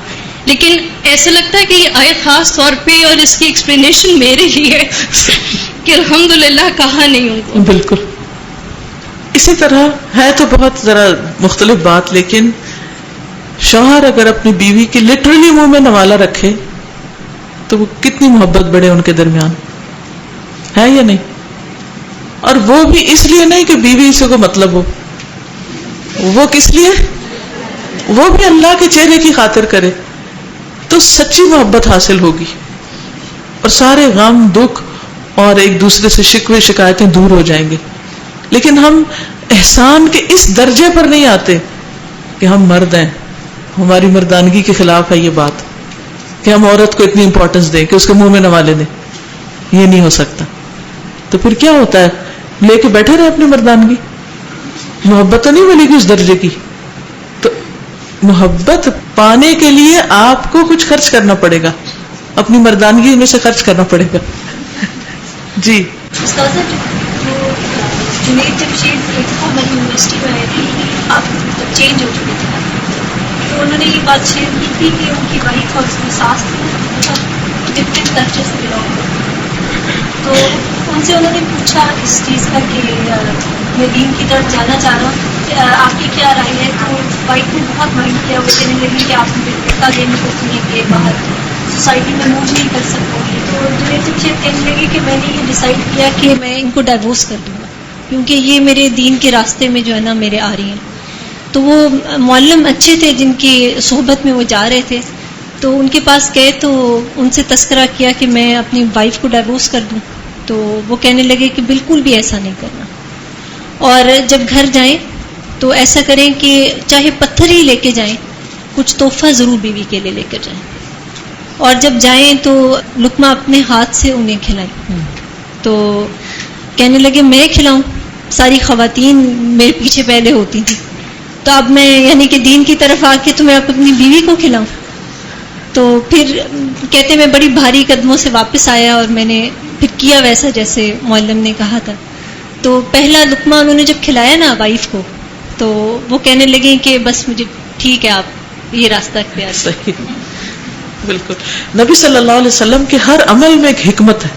Speaker 7: لیکن ایسا لگتا ہے کہ یہ آیت خاص طور پہ اور اس کی ایکسپلینیشن میرے لیے کہ الحمدللہ کہا نہیں ان کو.
Speaker 1: بالکل اسی طرح ہے تو بہت ذرا مختلف بات، لیکن شوہر اگر اپنی بیوی کی لٹرلی منہ میں نوالا رکھے تو وہ کتنی محبت بڑھے ان کے درمیان، ہے یا نہیں؟ اور وہ بھی اس لیے نہیں کہ بیوی سے کو مطلب ہو، وہ کس لیے؟ وہ بھی اللہ کے چہرے کی خاطر کرے تو سچی محبت حاصل ہوگی، اور سارے غم دکھ اور ایک دوسرے سے شکوے شکایتیں دور ہو جائیں گے. لیکن ہم احسان کے اس درجے پر نہیں آتے کہ ہم مرد ہیں، ہماری مردانگی کے خلاف ہے یہ بات کہ ہم عورت کو اتنی امپورٹنس دیں کہ اس کے منہ میں نوالے دیں. یہ نہیں ہو سکتا. تو پھر کیا ہوتا ہے؟ لے کے بیٹھے رہے اپنی مردانگی، محبت تو نہیں ملے گی اس درجے کی. تو محبت پانے کے لیے آپ کو کچھ خرچ کرنا پڑے گا، اپنی مردانگی میں سے خرچ کرنا پڑے گا. جی
Speaker 3: یونیورسٹی میں آئے تھے، آپ چینج ہو چکے تھے، تو انہوں نے یہ بات شیئر کی تھی کہ ان کی وائف اور اس کی ساس ڈفرینٹ کلچر سے بلانگ کرتے، تو ان سے انہوں نے پوچھا اس چیز کا کہ میں دین کی طرف جانا چاہ رہا ہوں
Speaker 6: آپ کی کیا رائے ہے؟ تو وائف نے بہت مائنڈ کیا، وہ کہنے لگی کہ آپ مجھے دھکا دینے کو سنیں کہ باہر سوسائٹی میں موو نہیں کر سکوں گی. تو ریلیشن کہنے لگی کہ میں نے یہ ڈیسائیڈ کیا کہ میں ان کو ڈائیورس کر دوں گا، کیونکہ یہ میرے دین کے راستے میں جو ہے نا میرے آ رہی ہیں. تو وہ معلم اچھے تھے جن کی صحبت میں وہ جا رہے تھے، تو ان کے پاس گئے تو ان سے تذکرہ کیا کہ میں اپنی وائف کو ڈائیورس کر دوں. تو وہ کہنے لگے کہ بالکل بھی ایسا نہیں کرنا، اور جب گھر جائیں تو ایسا کریں کہ چاہے پتھر ہی لے کے جائیں، کچھ تحفہ ضرور بیوی کے لیے لے کر جائیں، اور جب جائیں تو لقمہ اپنے ہاتھ سے انہیں کھلائیں. تو کہنے لگے میں کھلاؤں؟ ساری خواتین میرے پیچھے پہلے ہوتی تھیں، تو اب میں یعنی کہ دین کی طرف آ کے تو میں اپنی بیوی کو کھلاؤں. تو پھر کہتے میں بڑی بھاری قدموں سے واپس آیا اور میں نے پھر کیا ویسا جیسے معلم نے کہا تھا. تو پہلا لقمہ انہوں نے جب کھلایا نا وائف کو، تو وہ کہنے لگے کہ بس مجھے ٹھیک ہے، آپ یہ راستہ اختیار.
Speaker 1: صحیح، بالکل. نبی صلی اللہ علیہ وسلم کے ہر عمل میں ایک حکمت ہے،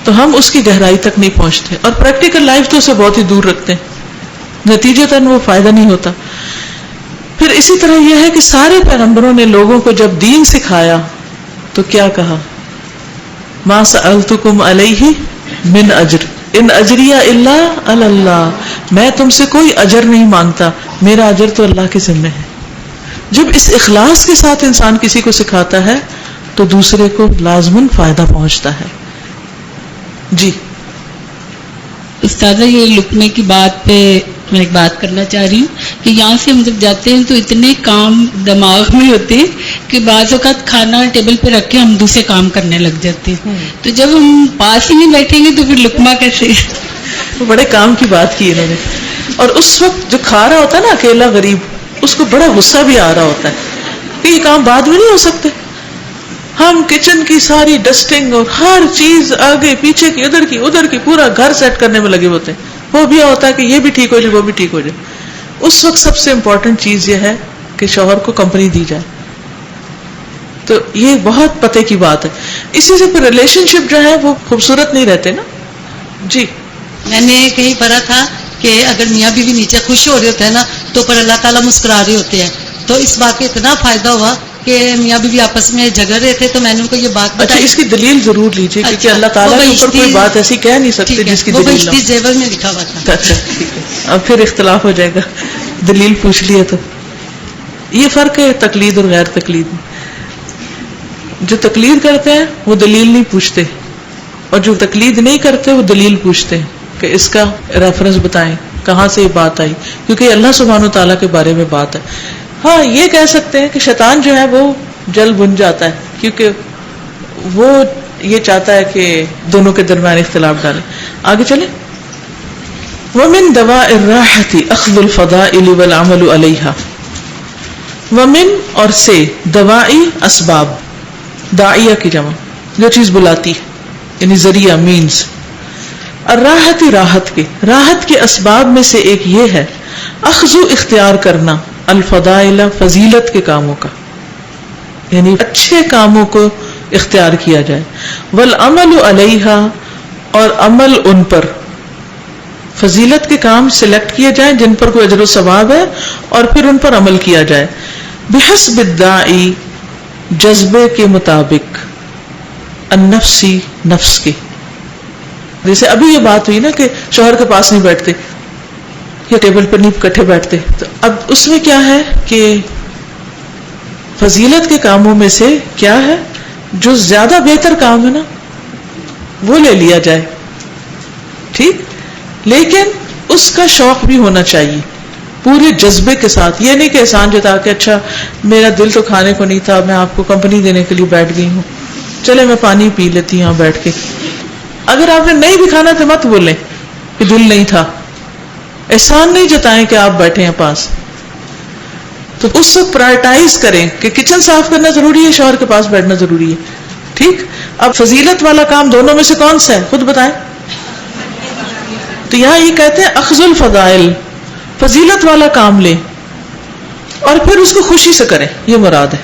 Speaker 1: تو ہم اس کی گہرائی تک نہیں پہنچتے، اور پریکٹیکل لائف تو اسے بہت ہی دور رکھتے ہیں، نتیجتاً وہ فائدہ نہیں ہوتا. پھر اسی طرح یہ ہے کہ سارے پیغمبروں نے لوگوں کو جب دین سکھایا تو کیا کہا؟ ما سألتکم علیہ من اجر ان اجریہ الا علی اللہ، میں تم سے کوئی اجر نہیں مانگتا، میرا اجر تو اللہ کے ذمہ ہے. جب اس اخلاص کے ساتھ انسان کسی کو سکھاتا ہے تو دوسرے کو لازماً فائدہ پہنچتا ہے. جی
Speaker 8: استاذہ، یہ لقمے کی بات پہ میں ایک بات کرنا چاہ رہی ہوں کہ یہاں سے ہم جب جاتے ہیں تو اتنے کام دماغ میں ہوتے ہیں کہ بعض اوقات کھانا ٹیبل پہ رکھ کے ہم دوسرے کام کرنے لگ جاتے ہیں. تو جب ہم پاس ہی نہیں بیٹھیں گے تو پھر لقمہ کیسے؟
Speaker 1: بڑے کام کی بات کی انہوں نے. اور اس وقت جو کھا رہا ہوتا ہے نا اکیلا غریب، اس کو بڑا غصہ بھی آ رہا ہوتا ہے کہ یہ کام بعد میں نہیں ہو سکتے. ہم کچن کی ساری ڈسٹنگ اور ہر چیز آگے پیچھے کی ادھر کی پورا گھر سیٹ کرنے میں لگے ہوتے ہیں. وہ بھی ہوتا ہے کہ یہ بھی ٹھیک ہو جائے، وہ بھی ٹھیک ہو جائے. اس وقت سب سے امپورٹنٹ چیز یہ ہے کہ شوہر کو کمپنی دی جائے. تو یہ بہت پتے کی بات ہے. اسی سے پھر ریلیشن شپ جو ہے وہ خوبصورت نہیں رہتے نا. جی
Speaker 9: میں نے کہیں پڑھا تھا کہ اگر میاں بیوی نیچے خوش ہو رہے ہوتے ہیں نا تو پر اللہ تعالیٰ مسکرا رہے ہوتے ہیں. تو اس بات کا اتنا فائدہ ہوا کہ میاں بیوی آپس میں جھگڑ رہے تھے تو میں نے ان کو یہ بات بتائی.
Speaker 1: اچھا، اس کی دلیل ضرور لیجیے کیونکہ اللہ تعالیٰ کے اوپر کوئی بات ایسی کہہ نہیں سکتے جس کی دلیل نہ ہو.
Speaker 9: زیور میں لکھا ہوا تھا.
Speaker 1: اچھا ٹھیک ہے، اب پھر اختلاف ہو جائے گا. دلیل پوچھ لیے تو یہ فرق ہے تقلید اور غیر تقلید میں. جو تقلید کرتے ہیں وہ دلیل نہیں پوچھتے، اور جو تقلید نہیں کرتے وہ دلیل پوچھتے ہیں کہ اس کا ریفرنس بتائیں، کہاں سے یہ بات آئی، کیونکہ یہ اللہ سبحانہ وتعالیٰ کے بارے میں بات ہے. ہاں یہ کہہ سکتے ہیں کہ شیطان جو ہے وہ جل بن جاتا ہے کیونکہ وہ یہ چاہتا ہے کہ دونوں کے درمیان اختلاف ڈالے. آگے چلیں. ومن دواء الراحة اخذ الفضائل والعمل علیها. ومن اور سے دوائی اسباب، داعیہ کی جمع جو چیز بلاتی ہے یعنی ذریعہ مینز. الراحت راحت کے اسباب میں سے ایک یہ ہے اخذ اختیار کرنا الفضائل فضیلت کے کاموں کا، یعنی اچھے کاموں کو اختیار کیا جائے. والعمل علیہا اور عمل ان پر، فضیلت کے کام سلیکٹ کیے جائیں جن پر کوئی اجر و ثواب ہے اور پھر ان پر عمل کیا جائے. بحسب الداعی جذبے کے مطابق، النفسی نفس کے. جیسے ابھی یہ بات ہوئی نا کہ شوہر کے پاس نہیں بیٹھتے یا ٹیبل پر نہیں اکٹھے بیٹھتے، تو اب اس میں کیا ہے کہ فضیلت کے کاموں میں سے کیا ہے جو زیادہ بہتر کام ہے نا وہ لے لیا جائے. ٹھیک، لیکن اس کا شوق بھی ہونا چاہیے پورے جذبے کے ساتھ. یہ نہیں کہ احسان جتا کہ اچھا میرا دل تو کھانے کو نہیں تھا، میں آپ کو کمپنی دینے کے لیے بیٹھ گئی ہوں، چلے میں پانی پی لیتی ہوں بیٹھ کے. اگر آپ نے نہیں بھی کھانا تو مت بولیں کہ دل نہیں تھا. احسان نہیں جتائیں کہ آپ بیٹھے ہیں پاس. تو اس وقت پرائرٹائز کریں کہ کچن صاف کرنا ضروری ہے، شوہر کے پاس بیٹھنا ضروری ہے. ٹھیک، اب فضیلت والا کام دونوں میں سے کون سا ہے خود بتائیں. تو یہاں یہ کہتے ہیں اخذ الفضائل، فضیلت والا کام لیں اور پھر اس کو خوشی سے کریں، یہ مراد ہے.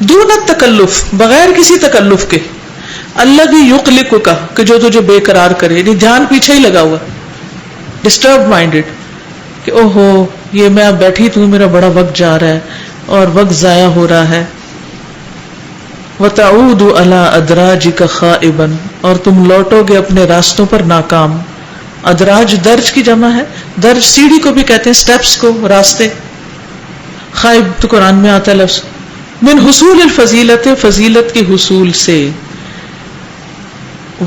Speaker 1: دون التکلف، بغیر کسی تکلف کے. الذی یقلقک، کہ جو تجھے بے قرار کرے، یعنی دھیان پیچھے ہی لگا ہوا، ڈسٹرب مائنڈڈ. کہ اوہو یہ میں اب بیٹھی تو میرا بڑا وقت جا رہا ہے اور وقت ضائع ہو رہا ہے. وَتَعُودُ عَلَىٰ أَدْرَاجِكَ خَائِبًا، اور تم لوٹو گے اپنے راستوں پر ناکام. ادراج درج کی جمع ہے، درج سیڑھی کو بھی کہتے ہیں، سٹیپس کو، راستے. خائب تو قرآن میں آتا ہے لفظ. من حصول الفضیلت، فضیلت کے حصول سے،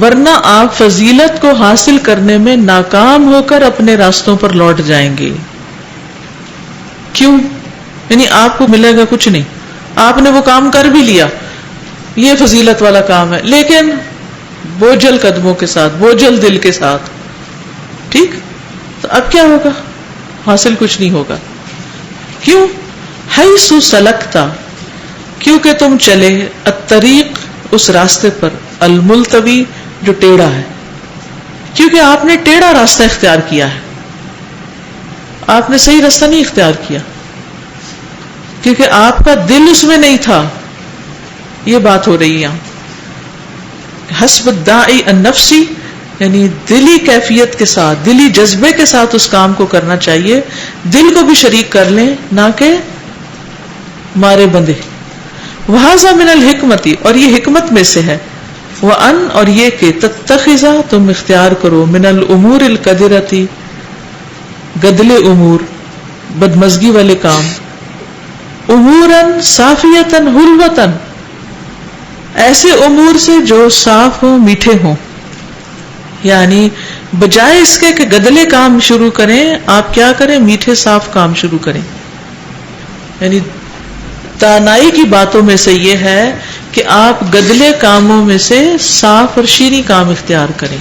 Speaker 1: ورنہ آپ فضیلت کو حاصل کرنے میں ناکام ہو کر اپنے راستوں پر لوٹ جائیں گے. کیوں؟ یعنی آپ کو ملے گا کچھ نہیں، آپ نے وہ کام کر بھی لیا، یہ فضیلت والا کام ہے، لیکن بوجھل قدموں کے ساتھ، بوجھل دل کے ساتھ. ٹھیک، تو اب کیا ہوگا؟ حاصل کچھ نہیں ہوگا. کیوں؟ حیث سلکتا، کیونکہ تم چلے الطریق، اس راستے پر، الملتوی، جو ٹیڑھا ہے. کیونکہ آپ نے ٹیڑھا راستہ اختیار کیا ہے، آپ نے صحیح راستہ نہیں اختیار کیا، کیونکہ آپ کا دل اس میں نہیں تھا. یہ بات ہو رہی ہے حسب الداعی النفسی، یعنی دلی کیفیت کے ساتھ، دلی جذبے کے ساتھ اس کام کو کرنا چاہیے. دل کو بھی شریک کر لیں، نہ کہ مارے بندے. وَهَذَا مِنَ الْحِكْمَةِ، اور یہ حکمت میں سے ہے. وَأَنْ، اور یہ کہ تتخذ، تم اختیار کرو، من الامور القدرتی، گدلے امور، بدمزگی والے کام، اموراً صافیتاً حلوتاً، ایسے امور سے جو صاف ہوں، میٹھے ہوں. یعنی بجائے اس کے کہ گدلے کام شروع کریں، آپ کیا کریں؟ میٹھے صاف کام شروع کریں. یعنی دانائی کی باتوں میں سے یہ ہے کہ آپ گدلے کاموں میں سے صاف اور شیریں کام اختیار کریں.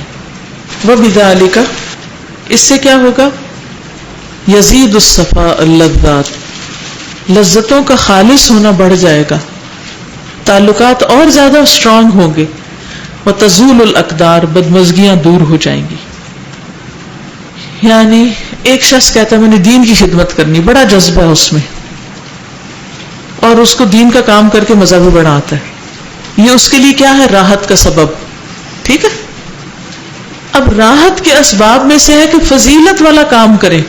Speaker 1: وَبِذَالِكَ، اس سے کیا ہوگا؟ یزید الصفاء اللذات، لذتوں کا خالص ہونا بڑھ جائے گا، تعلقات اور زیادہ اسٹرانگ ہوں گے. وَتَزُولُ الْأَقْدَارُ، بدمزگیاں دور ہو جائیں گی. یعنی ایک شخص کہتا ہے میں نے دین کی خدمت کرنی، بڑا جذبہ ہے اس میں، اور اس کو دین کا کام کر کے مزہ بھی بڑا آتا ہے. یہ اس کے لیے کیا ہے؟ راحت کا سبب. ٹھیک ہے، اب راحت کے اسباب میں سے ہے کہ فضیلت والا کام کرے.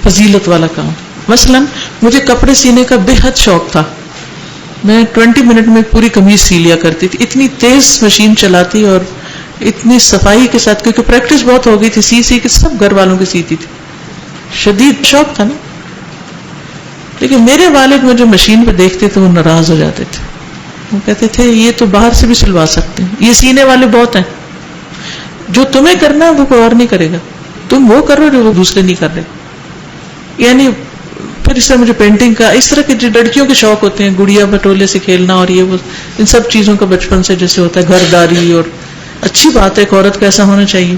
Speaker 1: فضیلت والا کام، مثلا مجھے کپڑے سینے کا بے حد شوق تھا. میں 20 منٹ میں پوری قمیض سی لیا کرتی تھی، اتنی تیز مشین چلاتی اور اتنی صفائی کے ساتھ، کیونکہ پریکٹس بہت ہو گئی تھی، سی کے سب گھر والوں کے سیتی تھی. شدید شوق تھا نا. لیکن میرے والد مجھے مشین پہ دیکھتے تھے، وہ ناراض ہو جاتے تھے. وہ کہتے تھے یہ تو باہر سے بھی سلوا سکتے ہیں، یہ سینے والے بہت ہیں، جو تمہیں کرنا ہے وہ کوئی اور نہیں کرے گا، تم وہ کرو جو وہ دوسرے نہیں کر رہے. یعنی پھر اس طرح مجھے پینٹنگ کا، اس طرح کے جو لڑکیوں کے شوق ہوتے ہیں، گڑیا بٹولے سے کھیلنا اور یہ وہ، ان سب چیزوں کا بچپن سے جیسے ہوتا ہے، گھرداری، اور اچھی بات ہے ایک عورت کا ایسا ہونا چاہیے.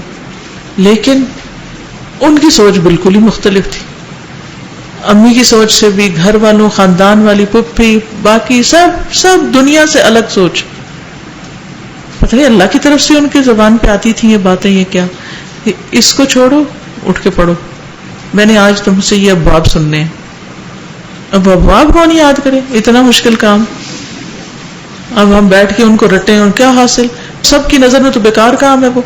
Speaker 1: لیکن ان کی سوچ بالکل ہی مختلف تھی. امی کی سوچ سے بھی، گھر والوں، خاندان والی، پھپھی، باقی سب دنیا سے الگ سوچ. پتہ نہیں اللہ کی طرف سے ان کی زبان پہ آتی تھی یہ باتیں. یہ کیا، اس کو چھوڑو، اٹھ کے پڑھو. میں نے آج تم سے یہ ابواب سننے ہیں. اب ابواب کون یاد کرے؟ اتنا مشکل کام. اب ہم بیٹھ کے ان کو رٹیں اور کیا حاصل؟ سب کی نظر میں تو بیکار کام ہے وہ.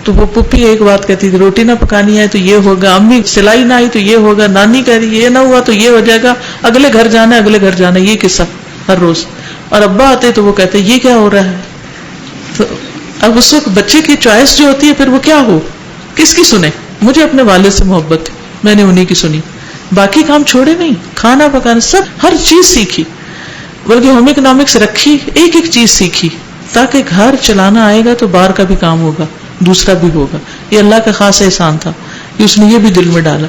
Speaker 1: تو وہ پپی ایک بات کہتی تھی، روٹی نہ پکانی ہے تو یہ ہوگا، امی سلائی نہ آئی تو یہ ہوگا، نانی کہہ رہی یہ نہ ہوا تو یہ ہو جائے گا، اگلے گھر جانا ہے، اگلے گھر جانا ہے، یہ قصہ ہر روز. اور ابا آتے تو وہ کہتے یہ کیا ہو رہا ہے. تو اب اس وقت بچے کی چوائس جو ہوتی ہے پھر وہ کیا ہو، کس کی سنے. مجھے اپنے والد سے محبت تھی، میں نے انہی کی سنی، باقی کام چھوڑے نہیں، کھانا پکانا سب، ہر چیز سیکھی، بلکہ ہوم اکنامکس رکھی، ایک ایک چیز سیکھی، تاکہ گھر چلانا آئے گا تو باہر کا بھی کام ہوگا، دوسرا بھی ہوگا. یہ اللہ کا خاص احسان تھا کہ اس نے یہ بھی دل میں ڈالا.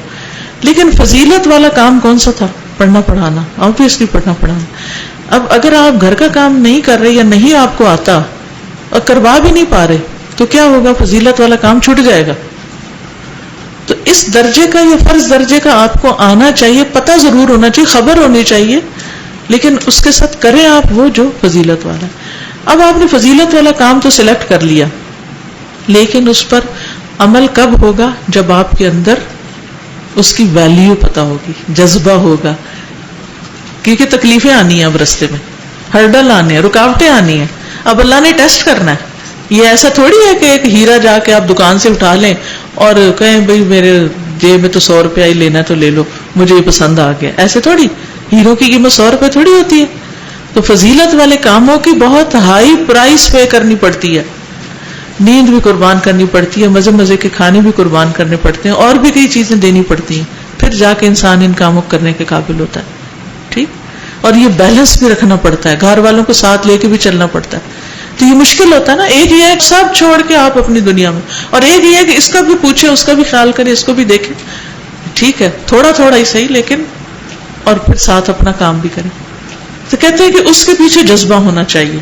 Speaker 1: لیکن فضیلت والا کام کون سا تھا؟ پڑھنا پڑھانا، آبویسلی پڑھنا پڑھانا. اب اگر آپ گھر کا کام نہیں کر رہے یا نہیں آپ کو آتا اور کروا بھی نہیں پا رہے تو کیا ہوگا؟ فضیلت والا کام چھوٹ جائے گا. تو اس درجے کا یا فرض درجے کا آپ کو آنا چاہیے، پتہ ضرور ہونا چاہیے، خبر ہونی چاہیے، لیکن اس کے ساتھ کریں آپ وہ جو فضیلت والا. اب آپ نے فضیلت والا کام تو سلیکٹ کر لیا، لیکن اس پر عمل کب ہوگا؟ جب آپ کے اندر اس کی ویلیو پتہ ہوگی، جذبہ ہوگا. کیونکہ تکلیفیں آنی ہیں، اب رستے میں ہرڈل آنے ہیں، رکاوٹیں آنی ہیں. اب اللہ نے ٹیسٹ کرنا ہے. یہ ایسا تھوڑی ہے کہ ایک ہیرا جا کے آپ دکان سے اٹھا لیں اور کہیں بھئی میرے جیب میں تو 100 روپیہ ہی لینا تو لے لو, مجھے یہ پسند آ گیا. ایسے تھوڑی, ہیرو کی قیمت 100 روپے تھوڑی ہوتی ہے. تو فضیلت والے کاموں کی بہت ہائی پرائس پے کرنی پڑتی ہے. نیند بھی قربان کرنی پڑتی ہے, مزے مزے کے کھانے بھی قربان کرنے پڑتے ہیں, اور بھی کئی چیزیں دینی پڑتی ہیں, پھر جا کے انسان ان کاموں کرنے کے قابل ہوتا ہے. ٹھیک, اور یہ بیلنس بھی رکھنا پڑتا ہے, گھر والوں کو ساتھ لے کے بھی چلنا پڑتا ہے. تو یہ مشکل ہوتا ہے نا, ایک یہ ہے سب چھوڑ کے آپ اپنی دنیا میں, اور ایک یہ ہے کہ اس کا بھی پوچھے, اس کا بھی خیال کرے, اس کو بھی دیکھے. ٹھیک ہے, تھوڑا تھوڑا ہی صحیح, لیکن اور پھر ساتھ اپنا کام بھی کرے. تو کہتے ہیں کہ اس کے پیچھے جذبہ ہونا چاہیے,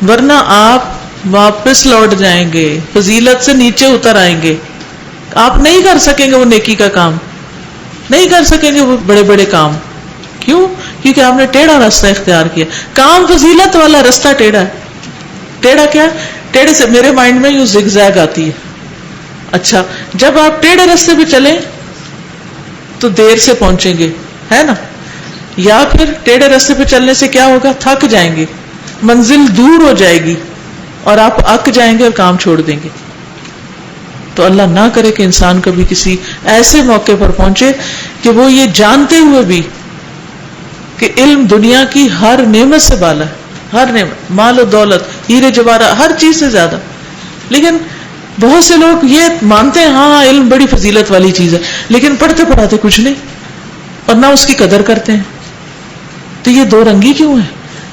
Speaker 1: ورنہ آپ واپس لوٹ جائیں گے, فضیلت سے نیچے اتر آئیں گے. آپ نہیں کر سکیں گے وہ نیکی کا کام, نہیں کر سکیں گے وہ بڑے بڑے کام. کیوں؟ کیونکہ آپ نے ٹیڑھا راستہ اختیار کیا. کام فضیلت والا راستہ ٹیڑھا ہے. ٹیڑھا کیا؟ ٹیڑھے سے میرے مائنڈ میں یوں زگ زیگ آتی ہے. اچھا, جب آپ ٹیڑھے راستے پہ چلیں تو دیر سے پہنچیں گے, ہے نا, یا پھر ٹیڑھے راستے پہ چلنے سے کیا ہوگا, تھک جائیں گے, منزل دور ہو جائے گی اور آپ اک جائیں گے اور کام چھوڑ دیں گے. تو اللہ نہ کرے کہ انسان کبھی کسی ایسے موقع پر پہنچے کہ وہ یہ جانتے ہوئے بھی کہ علم دنیا کی ہر نعمت سے بالا ہے, ہر نعمت, مال و دولت, ہیرے جواہرات, ہر چیز سے زیادہ. لیکن بہت سے لوگ یہ مانتے ہیں ہاں علم بڑی فضیلت والی چیز ہے, لیکن پڑھتے پڑھاتے کچھ نہیں اور نہ اس کی قدر کرتے ہیں. تو یہ دو رنگی کیوں ہے؟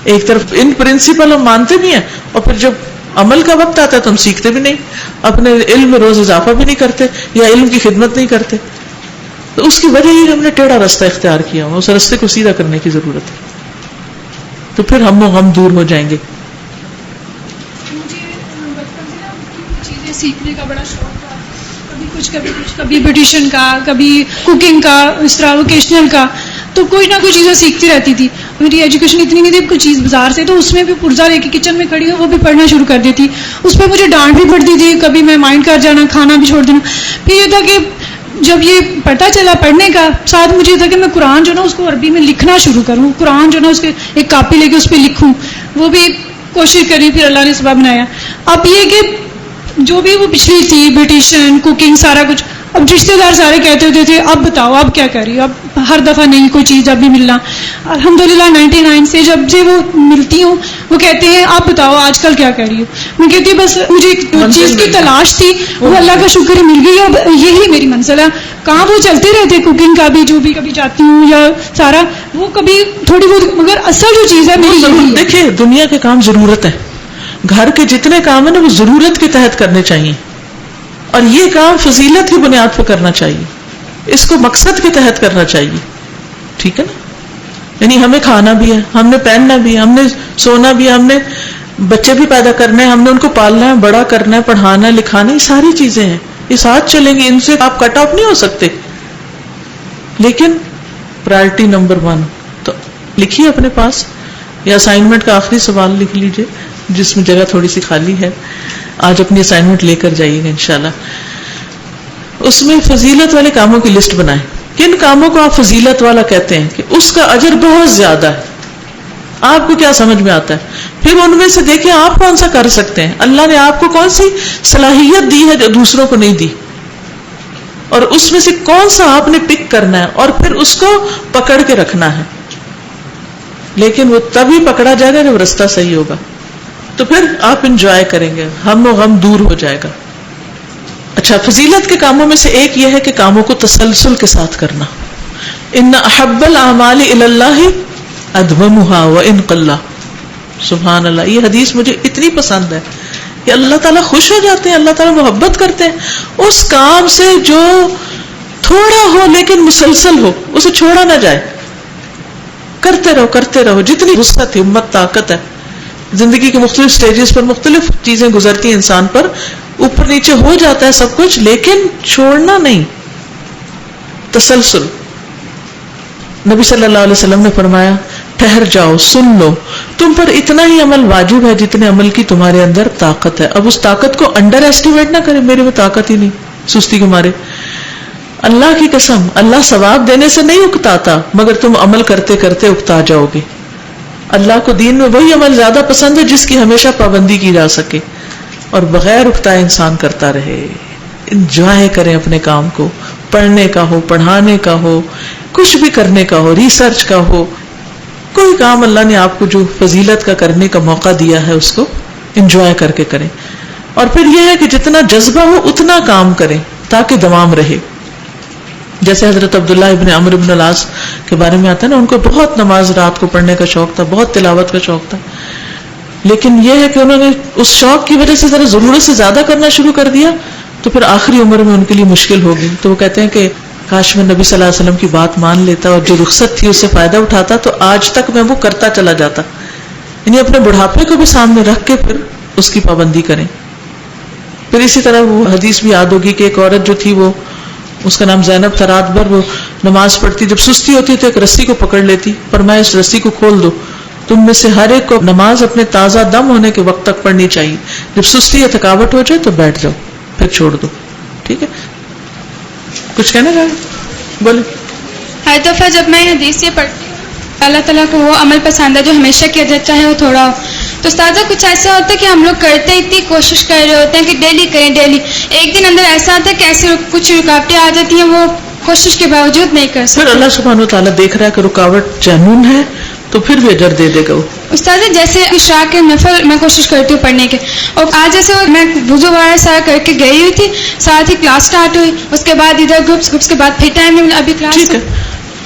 Speaker 1: ایک طرف ان پرنسپل ہم مانتے بھی ہیں, اور پھر جب عمل کا وقت آتا ہے تو ہم سیکھتے بھی نہیں, اپنے علم میں روز اضافہ بھی نہیں کرتے, یا علم کی خدمت نہیں کرتے. تو اس کی وجہ ہی ہم نے ٹیڑھا راستہ اختیار کیا, اس راستے کو سیدھا کرنے کی ضرورت ہے. تو پھر ہم و غم دور ہو جائیں گے.
Speaker 2: مجھے بچپن سے نا چیزیں سیکھنے کا بڑا شوق تھا, کبھی کچھ کبھی بیوٹیشین کا, کبھی کوکنگ کا, اس طرح ووکیشنل کا, تو کوئی نہ کوئی چیزیں سیکھتی رہتی تھی. میری ایجوکیشن اتنی نہیں تھی, کوئی چیز بازار سے, تو اس میں بھی پرزا لے کے کچن میں کھڑی ہوں وہ بھی پڑھنا شروع کر دیتی. اس پہ مجھے ڈانٹ بھی پڑتی تھی, کبھی میں مائنڈ کر جانا, کھانا بھی چھوڑ دینا. پھر یہ تھا کہ جب یہ پتہ چلا پڑھنے کا, ساتھ مجھے تھا کہ میں قرآن جو نا اس کو عربی میں لکھنا شروع کروں, قرآن جو نا اس کے ایک کاپی لے کے اس پہ لکھوں, وہ بھی کوشش کری, پھر اللہ نے سبب بنایا. اب یہ کہ جو بھی وہ پچھلی تھی بیوٹیشین, کوکنگ, سارا کچھ, اب رشتے دار سارے کہتے ہوتے تھے اب بتاؤ اب کیا کر رہی ہو, اب ہر دفعہ نہیں کوئی چیز اب بھی ملنا. الحمدللہ 99 سے جب سے وہ ملتی ہوں وہ کہتے ہیں آپ بتاؤ آج کل کیا کر رہی ہو. میں کہتی ہوں بس مجھے جو چیز کی تلاش تھی وہ اللہ کا شکر ہے مل گئی, اب یہی میری منزل ہے. کہاں وہ چلتے رہتے, کوکنگ کا بھی جو بھی کبھی جاتی ہوں یا سارا وہ کبھی تھوڑی بہت, مگر اصل جو چیز ہے میری یہی ہے.
Speaker 1: دیکھیے دنیا کے کام ضرورت ہے, گھر کے جتنے کام ہیں نا وہ ضرورت کے تحت کرنے چاہیے, اور یہ کام فضیلت کی بنیاد پر کرنا چاہیے, اس کو مقصد کے تحت کرنا چاہیے. ٹھیک ہے نا, یعنی ہمیں کھانا بھی ہے, ہم نے پہننا بھی ہے, ہم نے سونا بھی ہے, ہم نے بچے بھی پیدا کرنے ہیں, ہم نے ان کو پالنا ہے, بڑا کرنا ہے, پڑھانا ہے, لکھانا ہے, یہ ساری چیزیں ہیں, یہ ساتھ چلیں گے, ان سے آپ کٹ آف نہیں ہو سکتے. لیکن پرائرٹی نمبر 1 تو لکھیے اپنے پاس, یا اسائنمنٹ کا آخری سوال لکھ لیجئے جس میں جگہ تھوڑی سی خالی ہے, آج اپنی اسائنمنٹ لے کر جائیے گا انشاءاللہ. اس میں فضیلت والے کاموں کی لسٹ بنائیں, کن کاموں کو آپ فضیلت والا کہتے ہیں کہ اس کا اجر بہت زیادہ ہے, آپ کو کیا سمجھ میں آتا ہے, پھر ان میں سے دیکھیں آپ کون سا کر سکتے ہیں, اللہ نے آپ کو کون سی صلاحیت دی ہے جو دوسروں کو نہیں دی, اور اس میں سے کون سا آپ نے پک کرنا ہے اور پھر اس کو پکڑ کے رکھنا ہے. لیکن وہ تبھی پکڑا جائے گا جب راستہ صحیح ہوگا, تو پھر آپ انجوائے کریں گے, ہم و غم دور ہو جائے گا. اچھا, فضیلت کے کاموں میں سے ایک یہ ہے کہ کاموں کو تسلسل کے ساتھ کرنا. ان احب الاعمال الی اللہ ادومها وان قل. سبحان اللہ, یہ حدیث مجھے اتنی پسند ہے کہ اللہ تعالیٰ خوش ہو جاتے ہیں, اللہ تعالیٰ محبت کرتے ہیں اس کام سے جو تھوڑا ہو لیکن مسلسل ہو, اسے چھوڑا نہ جائے, کرتے رہو کرتے رہو. جتنی وسعت, ہمت, طاقت ہے, زندگی کے مختلف سٹیجز پر مختلف چیزیں گزرتی ہیں انسان پر, اوپر نیچے ہو جاتا ہے سب کچھ, لیکن چھوڑنا نہیں, تسلسل. نبی صلی اللہ علیہ وسلم نے فرمایا ٹھہر جاؤ, سن لو, تم پر اتنا ہی عمل واجب ہے جتنے عمل کی تمہارے اندر طاقت ہے. اب اس طاقت کو انڈر ایسٹیمیٹ نہ کرے, میرے میں طاقت ہی نہیں, سستی کے مارے. اللہ کی قسم, اللہ ثواب دینے سے نہیں اکتاتا, مگر تم عمل کرتے کرتے اکتا جاؤ گے. اللہ کو دین میں وہی عمل زیادہ پسند ہے جس کی ہمیشہ پابندی کی جا سکے, اور بغیر اکتائے انسان کرتا رہے. انجوائے کریں اپنے کام کو, پڑھنے کا ہو, پڑھانے کا ہو, کچھ بھی کرنے کا ہو, ریسرچ کا ہو, کوئی کام اللہ نے آپ کو جو فضیلت کا کرنے کا موقع دیا ہے اس کو انجوائے کر کے کریں. اور پھر یہ ہے کہ جتنا جذبہ ہو اتنا کام کریں تاکہ دوام رہے. جیسے حضرت عبداللہ ابن عمرو ابن العاص کے بارے میں آتا ہے نا, ان کو بہت نماز رات کو پڑھنے کا شوق تھا, بہت تلاوت کا شوق تھا, لیکن یہ ہے کہ انہوں نے اس شوق کی وجہ سے ذرا ضرورت سے زیادہ کرنا شروع کر دیا تو پھر آخری عمر میں ان کے لیے مشکل ہو گئی. تو وہ کہتے ہیں کہ کاش میں نبی صلی اللہ علیہ وسلم کی بات مان لیتا اور جو رخصت تھی اس سے فائدہ اٹھاتا تو آج تک میں وہ کرتا چلا جاتا. یعنی اپنے بڑھاپے کو بھی سامنے رکھ کے پھر اس کی پابندی کریں. پھر اسی طرح وہ حدیث بھی یاد ہوگی کہ ایک عورت جو تھی, وہ اس کا نام زینب تھا, رات بھر وہ نماز پڑھتی, جب سستی ہوتی تو ایک رسی کو پکڑ لیتی, فرمایا اس رسی کو کھول دو, تم میں سے ہر ایک کو نماز اپنے تازہ دم ہونے کے وقت تک پڑھنی چاہیے, جب سستی یا تھکاوٹ ہو جائے تو بیٹھ جاؤ, پھر چھوڑ دو. ٹھیک ہے, کچھ کہنا چاہیں بولے.
Speaker 5: ہر دفعہ جب میں حدیث یہ پڑھتی ہوں اللہ تعالیٰ کو وہ عمل پسند ہے جو ہمیشہ کیا جاتا ہے وہ تھوڑا ہو, تو استاذہ کچھ ایسا ہوتا ہے کہ ہم لوگ کرتے ہیں, اتنی کوشش کر رہے ہوتے ہیں کہ ڈیلی کریں ڈیلی, ایک دن اندر ایسا آتا ہے کہ ایسے کچھ رکاوٹیں آ جاتی ہیں, وہ کوشش کے باوجود نہیں کر سکتے.
Speaker 1: پھر اللہ سبحانہ وتعالیٰ دیکھ رہا ہے کہ رکاوٹ جنون ہے تو پھر بھی اجر دے دے گا.
Speaker 5: استاذ جیسے عشاء کے نفل میں کوشش کرتی ہوں پڑھنے کے, اور آج جیسے میں وضو وغیرہ سارا کر کے گئی ہوئی تھی, ساتھ ہی کلاس سٹارٹ ہوئی, اس کے بعد ادھر گروپس کے بعد پھر ٹائم نہیں ملا, ابھی کلاس.
Speaker 1: ٹھیک ہے,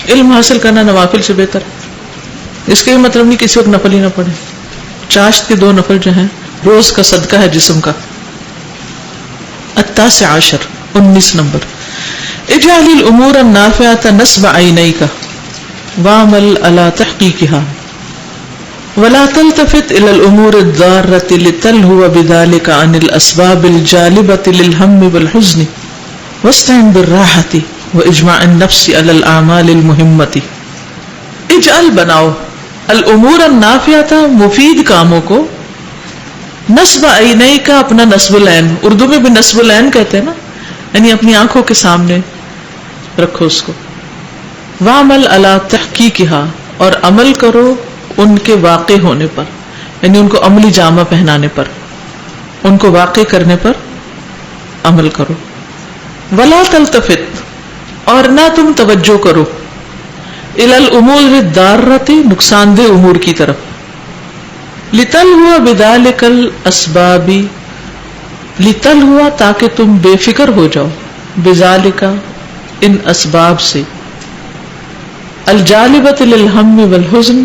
Speaker 1: علم حاصل کرنا نوافل سے بہتر. اس کا یہ مطلب نہیں کسی وقت نفل ہی نہ پڑھے. چاشت کے 2 نفل جو ہیں روز کا صدقہ ہے جسم کا. 19 نمبر, اجعل الامور النافعة نصب عینیک واعمل على تحقیقها ولا تلتفت الى الامور الضارة لتلهو بذلك عن الاسباب الجالبة للهم والحزن واستعن بالراحة واجمع النفس على الاعمال المهمة. اجعل بناؤ الامور النافعة مفید کاموں کو, نصب عینیک اپنا نصب العین, اردو میں بھی نصب العین کہتے ہیں نا, یعنی اپنی آنکھوں کے سامنے رکھو اس کو. وعمل علی تحقیقها, اور عمل کرو ان کے واقع ہونے پر, یعنی ان کو عملی جامہ پہنانے پر, ان کو واقع کرنے پر عمل کرو. ولا تلتفت, اور نہ تم توجہ کرو, الی الامور الضارۃ, نقصان دہ امور کی طرف, لتلہو بذلک الاسباب, لتلہو تاکہ تم بے فکر ہو جاؤ, بذالک ان اسباب سے, الجالبۃ للہم والحزن,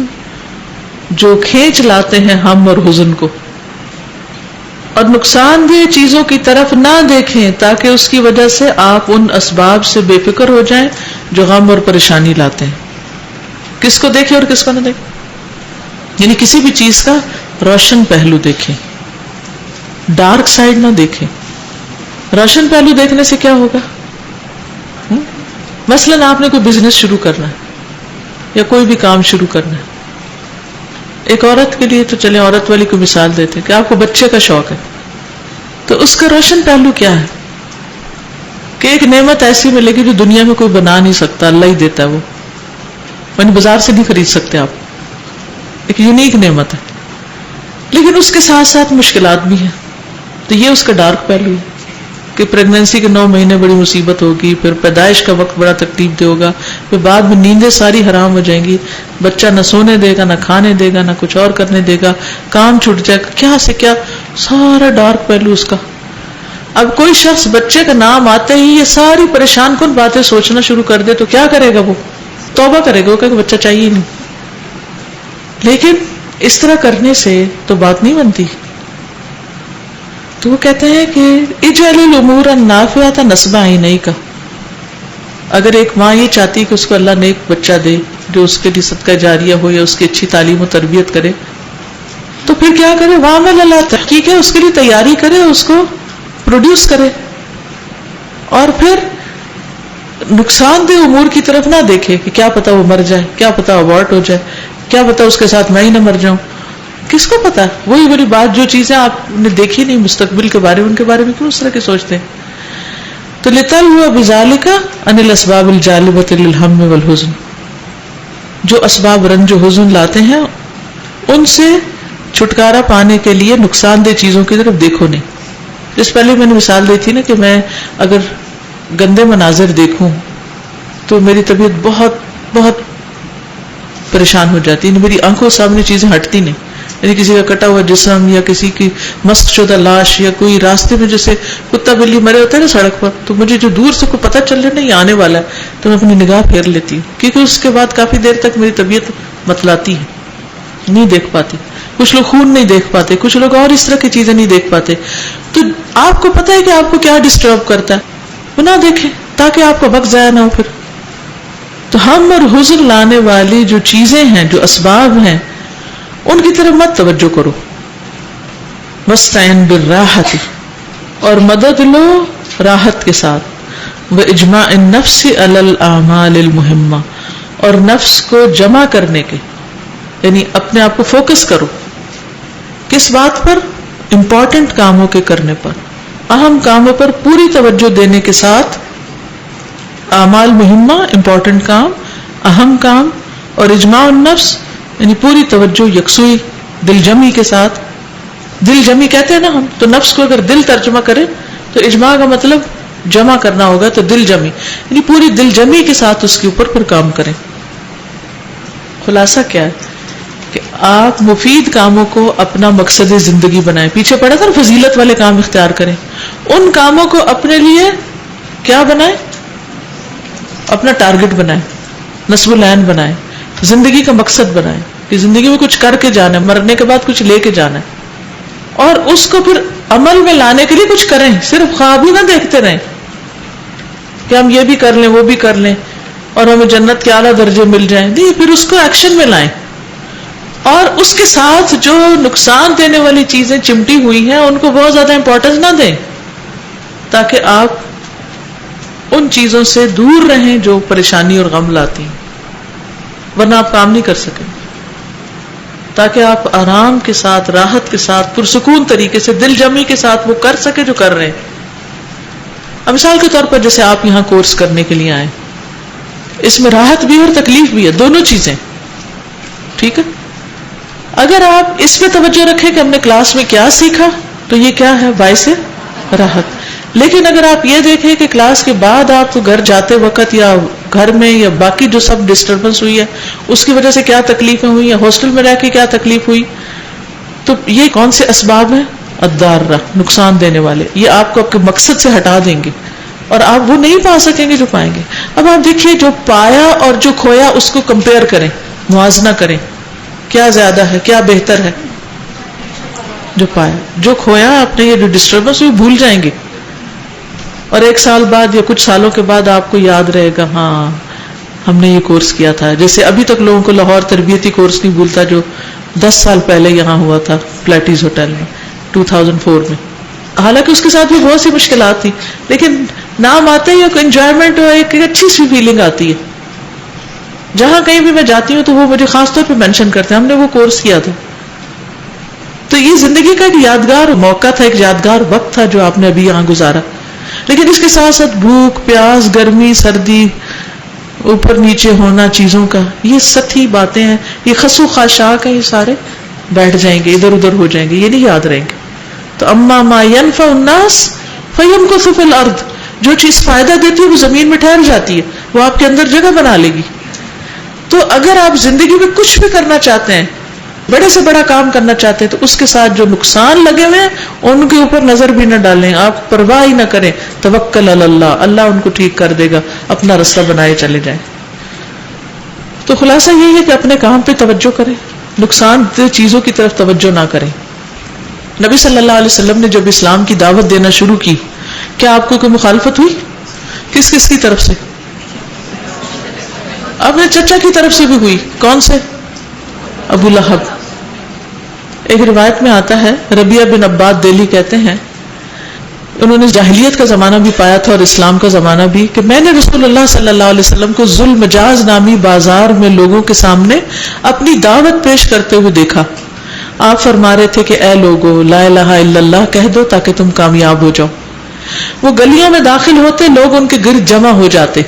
Speaker 1: جو کھینچ لاتے ہیں ہم اور حزن کو, اور نقصان دہ چیزوں کی طرف نہ دیکھیں تاکہ اس کی وجہ سے آپ ان اسباب سے بے فکر ہو جائیں جو غم اور پریشانی لاتے ہیں. کس کو دیکھیں اور کس کو نہ دیکھیں, یعنی کسی بھی چیز کا روشن پہلو دیکھیں, ڈارک سائڈ نہ دیکھیں. روشن پہلو دیکھنے سے کیا ہوگا؟ مثلاً آپ نے کوئی بزنس شروع کرنا ہے یا کوئی بھی کام شروع کرنا ہے. ایک عورت کے لیے تو چلیں عورت والی کو مثال دیتے ہیں کہ آپ کو بچے کا شوق ہے, تو اس کا روشن پہلو کیا ہے کہ ایک نعمت ایسی ملے گی جو دنیا میں کوئی بنا نہیں سکتا, اللہ ہی دیتا ہے, وہ یعنی بازار سے نہیں خرید سکتے آپ, ایک یونیک نعمت ہے. لیکن اس کے ساتھ ساتھ مشکلات بھی ہیں, تو یہ اس کا ڈارک پہلو ہے کہ پریگنینسی کے 9 مہینے بڑی مصیبت ہوگی, پھر پیدائش کا وقت بڑا تکلیف دہ ہوگا, پھر بعد میں نیندیں ساری حرام ہو جائیں گی, بچہ نہ سونے دے گا, نہ کھانے دے گا, نہ کچھ اور کرنے دے گا, کام چھوٹ جائے گا, کیا سے کیا, سارا ڈارک پہلو اس کا. اب کوئی شخص بچے کا نام آتے ہی یہ ساری پریشان کن باتیں سوچنا شروع کر دے تو کیا کرے گا؟ وہ توبہ کرے گا, وہ کہ بچہ چاہیے نہیں. لیکن اس طرح کرنے سے تو بات نہیں بنتی. تو وہ کہتے ہیں کہ اجعل الامور النافعة نصب عینیک, اگر ایک ماں یہ چاہتی کہ اس کو اللہ نیک بچہ دے جو اس کے لیے صدقہ جاریہ ہو یا اس کی اچھی تعلیم و تربیت کرے, تو پھر کیا کرے؟ وعمل علی تحقیق, اس کے لیے تیاری کرے, اس کو پروڈیوس کرے, اور پھر نقصان دہ امور کی طرف نہ دیکھے کہ کیا پتا وہ مر جائے, کیا پتا ابارٹ ہو جائے, کیا پتا اس کے ساتھ میں ہی نہ مر جاؤں. کس کو پتا؟ وہی بڑی بات, جو چیزیں آپ نے دیکھی نہیں مستقبل کے بارے میں, ان کے بارے میں کیوں اس طرح کے سوچتے ہیں؟ تو لتلہو بذالک عن الاسباب الجالبۃ للہم والحزن, جو اسباب رنج و حزن لاتے ہیں ان سے چھٹکارا پانے کے لیے نقصان دہ چیزوں کی طرف دیکھو نہیں. جس پہلے میں نے مثال دی تھی نا کہ میں اگر گندے مناظر دیکھوں تو میری طبیعت بہت بہت پریشان ہو جاتی ہے. میری آنکھوں سامنے چیزیں ہٹتی نہیں. یعنی کسی کا کٹا ہوا جسم یا کسی کی مسخ شدہ لاش یا کوئی راستے میں جیسے کتا بلی مرے ہوتے ہیں نا سڑک پر, تو مجھے جو دور سے کوئی پتہ چل رہا ہے نا یہ آنے والا ہے تو میں اپنی نگاہ پھیر لیتی ہوں, کیونکہ اس کے بعد کافی دیر تک میری طبیعت متلاتی ہے, نہیں دیکھ پاتی. کچھ لوگ خون نہیں دیکھ پاتے, کچھ لوگ اور اس طرح کی چیزیں نہیں دیکھ پاتے. تو آپ کو پتہ ہے کہ آپ کو کیا ڈسٹرب کرتا ہے, وہ نہ دیکھیں تاکہ آپ کا وقت ضائع نہ ہو. پھر تو ہم اور حزن لانے والی جو چیزیں ہیں, جو اسباب ہیں, ان کی طرف مت توجہ کرو. وَاسْتَعِنْ بِالرَّاحَةِ, اور مدد لو راحت کے ساتھ. وَإِجْمَاعِ النَّفْسِ عَلَى الْأَعْمَالِ الْمُهِمَّةِ, اور نفس کو جمع کرنے کے, یعنی اپنے آپ کو فوکس کرو. کس بات پر؟ امپورٹنٹ کاموں کے کرنے پر, اہم کاموں پر پوری توجہ دینے کے ساتھ. اعمال مہمہ امپورٹنٹ کام, اہم کام, اور اجماع النفس یعنی پوری توجہ یکسوئی دل جمی کے ساتھ. دل جمی کہتے ہیں نا ہم, تو نفس کو اگر دل ترجمہ کرے تو اجماع کا مطلب جمع کرنا ہوگا, تو دل جمی یعنی پوری دل جمی کے ساتھ اس کے اوپر پھر کام کریں. خلاصہ کیا ہے کہ آپ مفید کاموں کو اپنا مقصد زندگی بنائیں. پیچھے پڑا تھا نا فضیلت والے کام اختیار کریں. ان کاموں کو اپنے لیے کیا بنائیں, اپنا ٹارگٹ بنائیں, نصب العین بنائیں, زندگی کا مقصد بنائیں کہ زندگی میں کچھ کر کے جانا ہے, مرنے کے بعد کچھ لے کے جانا ہے, اور اس کو پھر عمل میں لانے کے لیے کچھ کریں. صرف خواب ہی نہ دیکھتے رہیں کہ ہم یہ بھی کر لیں وہ بھی کر لیں اور ہمیں جنت کے اعلیٰ درجے مل جائیں. نہیں, پھر اس کو ایکشن میں لائیں, اور اس کے ساتھ جو نقصان دینے والی چیزیں چمٹی ہوئی ہیں ان کو بہت زیادہ امپورٹنس نہ دیں, تاکہ آپ ان چیزوں سے دور رہیں جو پریشانی اور غم لاتی ہیں, ورنہ آپ کام نہیں کر سکیں. تاکہ آپ آرام کے ساتھ, راحت کے ساتھ, پرسکون طریقے سے, دل جمی کے ساتھ وہ کر سکے جو کر رہے ہیں. اب مثال کے طور پر جیسے آپ یہاں کورس کرنے کے لیے آئے, اس میں راحت بھی اور تکلیف بھی ہے, دونوں چیزیں. ٹھیک ہے, اگر آپ اس میں توجہ رکھیں کہ ہم نے کلاس میں کیا سیکھا تو یہ کیا ہے, باعث راحت. لیکن اگر آپ یہ دیکھیں کہ کلاس کے بعد آپ کو گھر جاتے وقت یا گھر میں یا باقی جو سب ڈسٹربنس ہوئی ہے اس کی وجہ سے کیا تکلیفیں ہوئی, یا ہاسٹل میں رہ کے کیا تکلیف ہوئی, تو یہ کون سے اسباب ہیں؟ الضارہ, نقصان دینے والے. یہ آپ کو آپ کے مقصد سے ہٹا دیں گے اور آپ وہ نہیں پا سکیں گے جو پائیں گے. اب آپ دیکھیے جو پایا اور جو کھویا اس کو کمپیئر کریں, موازنہ کریں, کیا زیادہ ہے, کیا بہتر ہے. جو پایا, جو کھویا آپ نے, یہ جو ڈسٹربنس ہوئی بھول جائیں گے, اور ایک سال بعد یا کچھ سالوں کے بعد آپ کو یاد رہے گا ہاں ہم نے یہ کورس کیا تھا. جیسے ابھی تک لوگوں کو لاہور تربیتی کورس نہیں بھولتا جو 10 سال پہلے یہاں ہوا تھا پلیٹیز ہوٹل میں 2004 میں. حالانکہ اس کے ساتھ بھی بہت سی مشکلات تھی, لیکن نام آتے ہی ایک انجوائمنٹ اور ایک اچھی سی فیلنگ آتی ہے. جہاں کہیں بھی میں جاتی ہوں تو وہ مجھے خاص طور پہ مینشن کرتے ہیں ہم نے وہ کورس کیا تھا. تو یہ زندگی کا ایک یادگار موقع تھا, ایک یادگار وقت تھا جو آپ نے ابھی یہاں گزارا. لیکن اس کے ساتھ ساتھ بھوک, پیاس, گرمی, سردی, اوپر نیچے ہونا چیزوں کا, یہ سطحی باتیں ہیں, یہ خس و خاشاک ہیں, یہ سارے بیٹھ جائیں گے, ادھر ادھر ہو جائیں گے, یہ نہیں یاد رہیں گے. تو اما ما ينفع الناس فيمكث في الارض, جو چیز فائدہ دیتی ہے وہ زمین میں ٹھہر جاتی ہے, وہ آپ کے اندر جگہ بنا لے گی. تو اگر آپ زندگی میں کچھ بھی کرنا چاہتے ہیں, بڑے سے بڑا کام کرنا چاہتے ہیں, تو اس کے ساتھ جو نقصان لگے ہوئے ہیں ان کے اوپر نظر بھی نہ ڈالیں, آپ پرواہ ہی نہ کریں. توکل علی اللہ, اللہ ان کو ٹھیک کر دے گا, اپنا رستہ بنائے چلے جائیں. تو خلاصہ یہی ہے کہ اپنے کام پہ توجہ کریں, نقصان دہ چیزوں کی طرف توجہ نہ کریں. نبی صلی اللہ علیہ وسلم نے جب اسلام کی دعوت دینا شروع کی, کیا آپ کو کوئی مخالفت ہوئی؟ کس کس کی طرف سے؟ اپنے چچا کی طرف سے بھی ہوئی. کون سے؟ ابو لہب. ایک روایت میں آتا ہے, ربیعہ بن عباد دہلی کہتے ہیں انہوں نے جاہلیت کا زمانہ بھی پایا تھا اور اسلام کا زمانہ بھی, کہ میں نے رسول اللہ صلی اللہ علیہ وسلم کو ذو المجاز نامی بازار میں لوگوں کے سامنے اپنی دعوت پیش کرتے ہوئے دیکھا. آپ فرما رہے تھے کہ اے لوگو لا الہ الا اللہ کہہ دو تاکہ تم کامیاب ہو جاؤ. وہ گلیوں میں داخل ہوتے, لوگ ان کے گرد جمع ہو جاتے,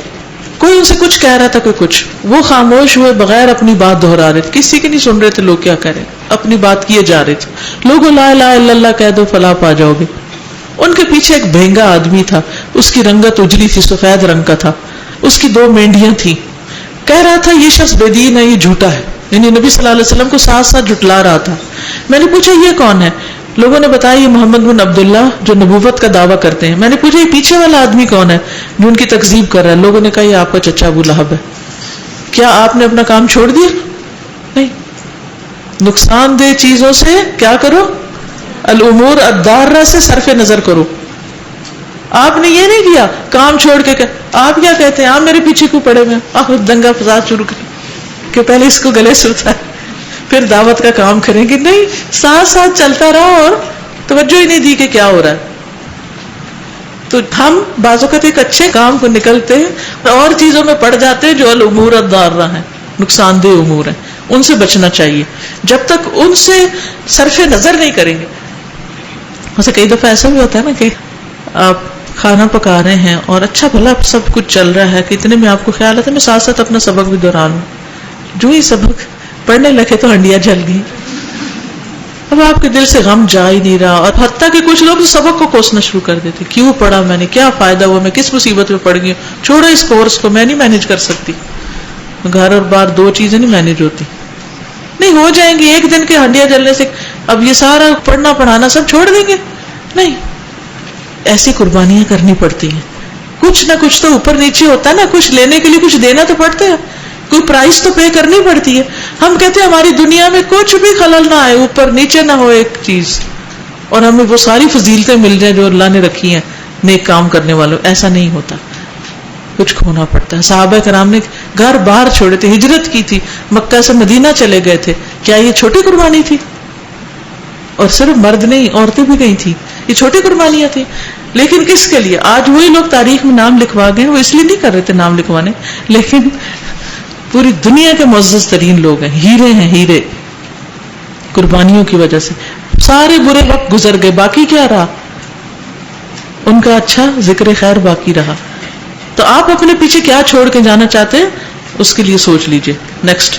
Speaker 1: کوئی ان سے کچھ کہہ رہا تھا کوئی کچھ, وہ خاموش ہوئے بغیر اپنی بات دہرا رہے تھے, کسی کی نہیں سن رہے تھے لوگ کیا کہہ رہے, اپنی بات کیے جا رہے تھے. لوگوں لا الہ الا اللہ کہہ دو فلاح پا جاؤ گے. ان کے پیچھے ایک بھینگا آدمی تھا, اس کی رنگت اجلی تھی، سفید رنگ کا تھا، اس کی 2 مینڈیاں تھیں. کہہ رہا تھا یہ شخص بے دین ہے، یہ جھوٹا ہے، یعنی نبی صلی اللہ علیہ وسلم کو ساتھ ساتھ جھٹلا رہا تھا. میں نے پوچھا یہ کون ہے؟ لوگوں نے بتایا یہ محمد بن عبداللہ جو نبوت کا دعویٰ کرتے ہیں. میں نے پوچھا یہ پیچھے والا آدمی کون ہے جو ان کی تکذیب کر رہا ہے؟ لوگوں نے کہا یہ آپ کا چچا ابو لہب ہے. کیا آپ نے اپنا کام چھوڑ دیا؟ نہیں. نقصان دہ چیزوں سے کیا کرو؟ الامور الضارہ سے صرف نظر کرو. آپ نے یہ نہیں کیا کام چھوڑ کے. آپ کیا کہتے ہیں؟ آپ میرے پیچھے کو پڑے ہوئے آپ دنگا فساد شروع کریں کہ پہلے اس کو گلے سلتا ہے پھر دعوت کا کام کریں گے. نہیں، ساتھ ساتھ چلتا رہا اور توجہ ہی نہیں دی کہ کیا ہو رہا ہے. تو ہم بعض اوقات ایک اچھے کام کو نکلتے ہیں اور چیزوں میں پڑ جاتے ہیں جو الامور الضارہ ہیں، نقصان دہ امور ہیں، ان سے بچنا چاہیے. جب تک ان سے صرف نظر نہیں کریں گے. ویسے کئی دفعہ ایسا بھی ہوتا ہے نا کہ آپ کھانا پکا رہے ہیں اور اچھا بھلا سب کچھ چل رہا ہے کہ اتنے میں آپ کو خیال آتا ہے میں ساتھ ساتھ اپنا سبق بھی دہرا لوں. جو ہی سبق پڑھنے لگے تو ہنڈیاں جل گئی. اب آپ کے دل سے غم جا ہی نہیں رہا. اور حتیٰ کہ کچھ لوگ سبق کو کوسنا شروع کر دیتے، کیوں پڑھا میں نے، کیا فائدہ ہوا، میں کس مصیبت میں پڑ گئی ہوں، چھوڑو اس کورس کو، میں نہیں مینج کر سکتی. گھر اور بار 2 چیزیں نہیں مینج ہوتی. نہیں ہو جائیں گی ایک دن کے ہنڈیاں جلنے سے. اب یہ سارا پڑھنا پڑھانا سب چھوڑ دیں گے؟ نہیں، ایسی قربانیاں کرنی پڑتی ہیں. کچھ نہ کچھ تو اوپر نیچے ہوتا ہے نا، کچھ لینے کے لیے کچھ دینا تو پڑتا ہے، کوئی پرائز تو پے کرنی پڑتی ہے. ہم کہتے ہیں ہماری دنیا میں کچھ بھی خلل نہ آئے، اوپر نیچے نہ ہو ایک چیز، اور ہمیں وہ ساری فضیلتیں مل جائیں جو اللہ نے رکھی ہیں نیک کام کرنے والوں. ایسا نہیں ہوتا، کچھ کھونا پڑتا ہے. صحابہ کرام نے گھر باہر چھوڑے تھے، ہجرت کی تھی، مکہ سے مدینہ چلے گئے تھے. کیا یہ چھوٹی قربانی تھی؟ اور صرف مرد نہیں، عورتیں بھی گئی تھی. یہ چھوٹی قربانیاں تھیں. لیکن کس کے لیے؟ آج وہی لوگ تاریخ میں نام لکھوا گئے، وہ اس لیے نہیں کر رہے تھے نام لکھوانے، لیکن پوری دنیا کے معزز ترین لوگ ہیں، ہیرے ہیں، ہیرے. قربانیوں کی وجہ سے سارے برے وقت گزر گئے، باقی کیا رہا؟ ان کا اچھا ذکر خیر باقی رہا. تو آپ اپنے پیچھے کیا چھوڑ کے جانا چاہتے ہیں اس کے لیے سوچ لیجئے. نیکسٹ.